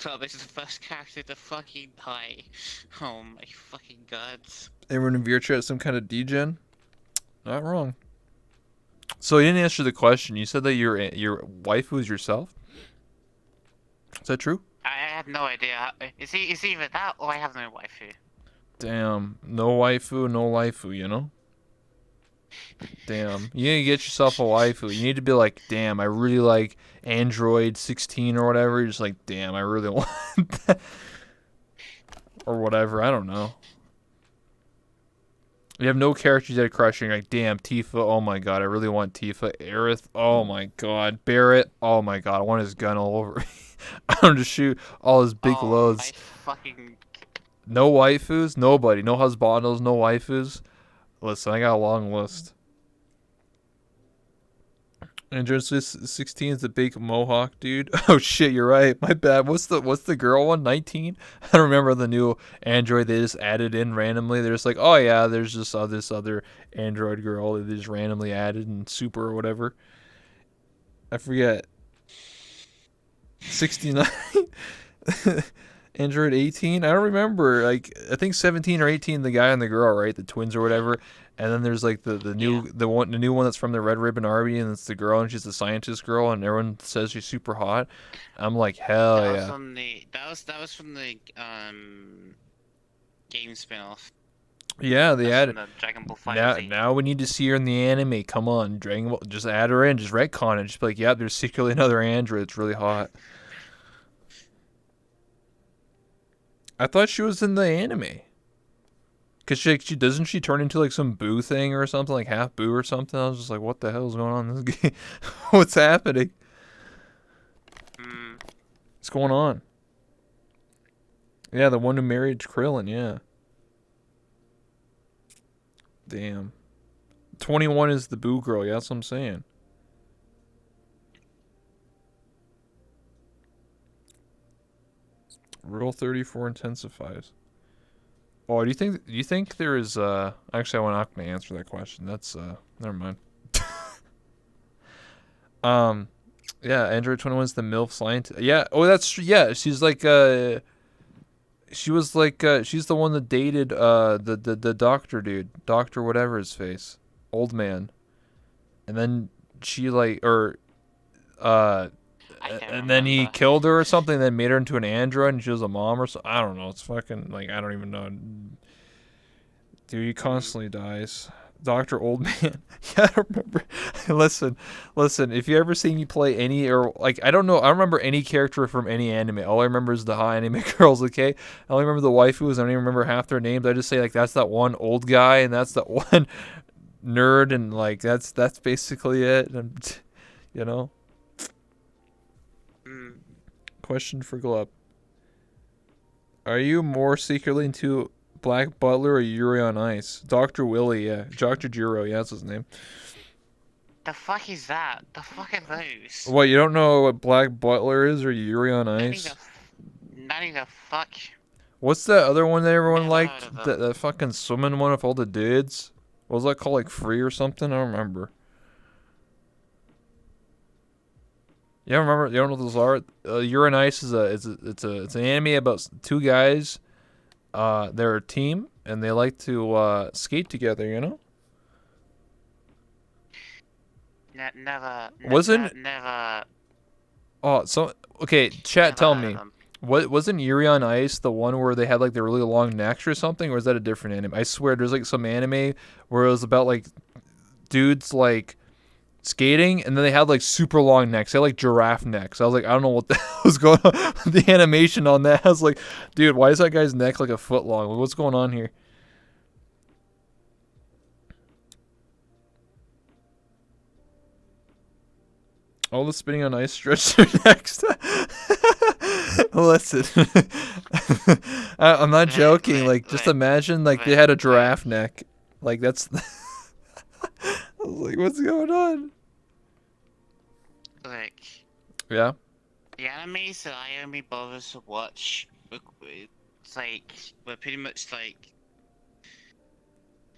[SPEAKER 2] Avatar is the first character to fucking die. Oh my fucking god.
[SPEAKER 1] Everyone in VRChat is some kind of degen. Not wrong. So you didn't answer the question. You said that your waifu is yourself. Is that true?
[SPEAKER 2] I have no idea. It's either that or I have no waifu.
[SPEAKER 1] Damn, no waifu, no waifu. You know. Damn, you need to get yourself a waifu. You need to be like, damn, I really like Android 16 or whatever. You're just like, damn, I really want that. Or whatever. I don't know. You have no characters that are crushing. Like, damn, Tifa. Oh my god, I really want Tifa. Aerith. Oh my god. Barrett. Oh my god, I want his gun all over me. I want to shoot all his big
[SPEAKER 2] Oh, I
[SPEAKER 1] loads.
[SPEAKER 2] fucking...
[SPEAKER 1] No waifus. Nobody. No husbandos. No waifus. Listen, I got a long list. And just 16 is the big mohawk dude. Oh shit, you're right. My bad. What's the girl one? 19? I don't remember the new android they just added in randomly. They're just like, oh yeah, there's just this other android girl that they just randomly added in super or whatever. I forget. 69. Android 18. I don't remember. Like I think 17 or 18, the guy and the girl, right? The twins or whatever. And then there's like the new the new one that's from the Red Ribbon Army, and it's the girl, and she's the scientist girl, and everyone says she's super hot. I'm like, hell
[SPEAKER 2] That was
[SPEAKER 1] yeah.
[SPEAKER 2] from the... That was from the, game spin-off.
[SPEAKER 1] Yeah, they
[SPEAKER 2] That's from
[SPEAKER 1] added.
[SPEAKER 2] the Dragon Ball
[SPEAKER 1] Now,
[SPEAKER 2] FighterZ.
[SPEAKER 1] now we need to see her in the anime. Come on, Dragon Ball, just add her in, just retcon it. Just be like, yeah, there's secretly another android. It's really hot. I thought she was in the anime. Cause she doesn't she turn into like some boo thing or something, like half boo or something. I was just like, what the hell is going on in this game? What's happening?
[SPEAKER 2] Mm.
[SPEAKER 1] What's going on? Yeah, the one who married Krillin. Yeah. Damn. 21 is the boo girl. Yeah, that's what I'm saying. Rule 34 intensifies. Oh, do you think there is actually I'm not gonna answer that question. That's never mind. Um yeah, Android 21 is the MILF scientist. Yeah, oh yeah, she's like she was like she's the one that dated the doctor dude. Doctor whatever his face. Old man. And then she like or uh
[SPEAKER 2] I can't
[SPEAKER 1] and then he
[SPEAKER 2] remember.
[SPEAKER 1] killed her or something, then made her into an android and she was a mom or something. I don't know. It's fucking like I don't even know. Dude, he
[SPEAKER 2] Mm.
[SPEAKER 1] constantly dies. Dr. Oldman. Yeah, I remember. Listen, if you ever see me play any, or, like, I don't know, I don't remember any character from any anime. All I remember is the hot anime girls, okay? I only remember the waifus. I don't even remember half their names. I just say, like, that's that one old guy, and that's that one nerd, and, like, that's basically it. And, you know?
[SPEAKER 2] Mm.
[SPEAKER 1] Question for Glubb. Are you more secretly into Black Butler or Yuri on Ice? Dr. Willie, yeah. Dr. Jiro, yeah, that's his name.
[SPEAKER 2] The fuck is that? The fuck are those?
[SPEAKER 1] What, you don't know what Black Butler is or Yuri on
[SPEAKER 2] Nanny
[SPEAKER 1] Ice?
[SPEAKER 2] Nanny the fuck?
[SPEAKER 1] What's that other one that everyone
[SPEAKER 2] Never heard of
[SPEAKER 1] liked? That,
[SPEAKER 2] them.
[SPEAKER 1] that fucking swimming one with all the dudes? What was that called? Like Free or something? I don't remember. You don't remember? You don't know what those are? Yuri on Ice is it's an anime about two guys. They're a team and they like to skate together. You know?
[SPEAKER 2] Never,
[SPEAKER 1] Wasn't
[SPEAKER 2] never,
[SPEAKER 1] oh so okay? Chat,
[SPEAKER 2] never
[SPEAKER 1] tell
[SPEAKER 2] heard of
[SPEAKER 1] me.
[SPEAKER 2] them.
[SPEAKER 1] What wasn't Yuri on Ice the one where they had like the really long necks or something, or is that a different anime? I swear there's like some anime where it was about like dudes like skating and then they had like super long necks. They had like giraffe necks. I was like, I don't know what the hell was going on with the animation on that. I was like, dude, why is that guy's neck like a foot long? What's going on here? All the spinning on ice stretch their necks. Listen, I'm not joking. Like, just imagine like they had a giraffe neck. Like that's. I was like, what's going on?
[SPEAKER 2] Like,
[SPEAKER 1] Yeah.
[SPEAKER 2] the animes that I only bother to watch, it's like, we're pretty much like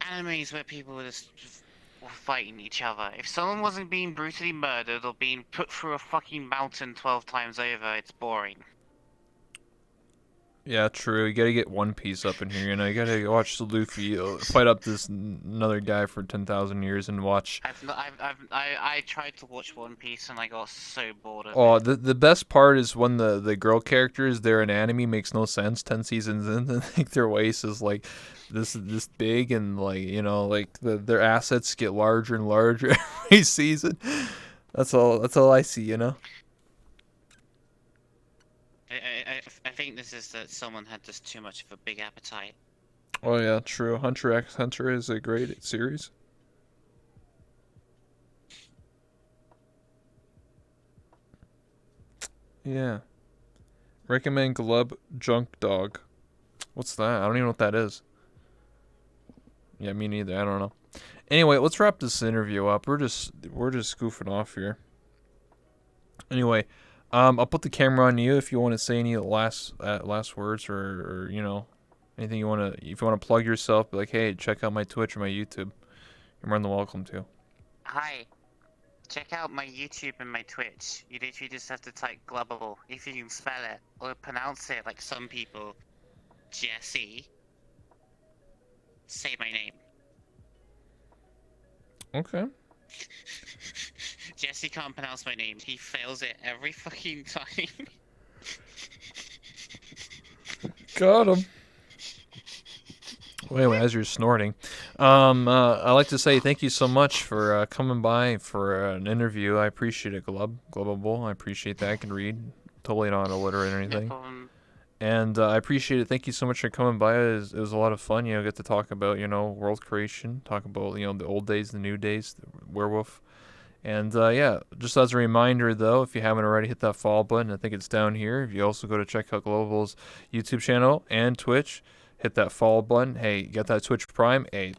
[SPEAKER 2] animes where people were just were fighting each other. If someone wasn't being brutally murdered or being put through a fucking mountain 12 times over, it's boring.
[SPEAKER 1] Yeah, true. You gotta get One Piece up in here. You know, you gotta watch the Luffy fight up this another guy for 10,000 years and watch.
[SPEAKER 2] I've not, I tried to watch One Piece and I got so bored of
[SPEAKER 1] Oh,
[SPEAKER 2] it.
[SPEAKER 1] the best part is when the girl characters they're an anime makes no sense. 10 seasons in, and like their waist is like this big, and like like their assets get larger and larger every season. That's all. That's all I see. You know.
[SPEAKER 2] I think this is that someone had just too much of a big appetite.
[SPEAKER 1] Oh yeah, true. Hunter x Hunter is a great series. Yeah. Recommend Glub Junk Dog. What's that? I don't even know what that is. Yeah, me neither. I don't know. Anyway, let's wrap this interview up. We're just goofing off here. Anyway, I'll put the camera on you if you want to say any last words, or anything you want to, if you want to plug yourself, be like, hey, check out my Twitch or my YouTube. You're more than welcome to.
[SPEAKER 2] Hi, check out my YouTube and my Twitch. You literally just have to type Glubbable if you can spell it or pronounce it like some people. Jesse, say my name.
[SPEAKER 1] Okay.
[SPEAKER 2] Jesse can't pronounce my name. He fails it every fucking time.
[SPEAKER 1] Got him. Well, anyway, as you're snorting, I'd like to say thank you so much for coming by for an interview. I appreciate it, Glubbable. I appreciate that. I can read. Totally not illiterate or
[SPEAKER 2] No
[SPEAKER 1] anything.
[SPEAKER 2] problem.
[SPEAKER 1] And I appreciate it. Thank you so much for coming by. It was a lot of fun. Get to talk about world creation, talk about the old days, the new days, the werewolf. And yeah, just as a reminder though, if you haven't already, hit that follow button. I think it's down here. If you also go to check out Global's YouTube channel and Twitch, hit that follow button. Hey, you got that Twitch Prime? Hey,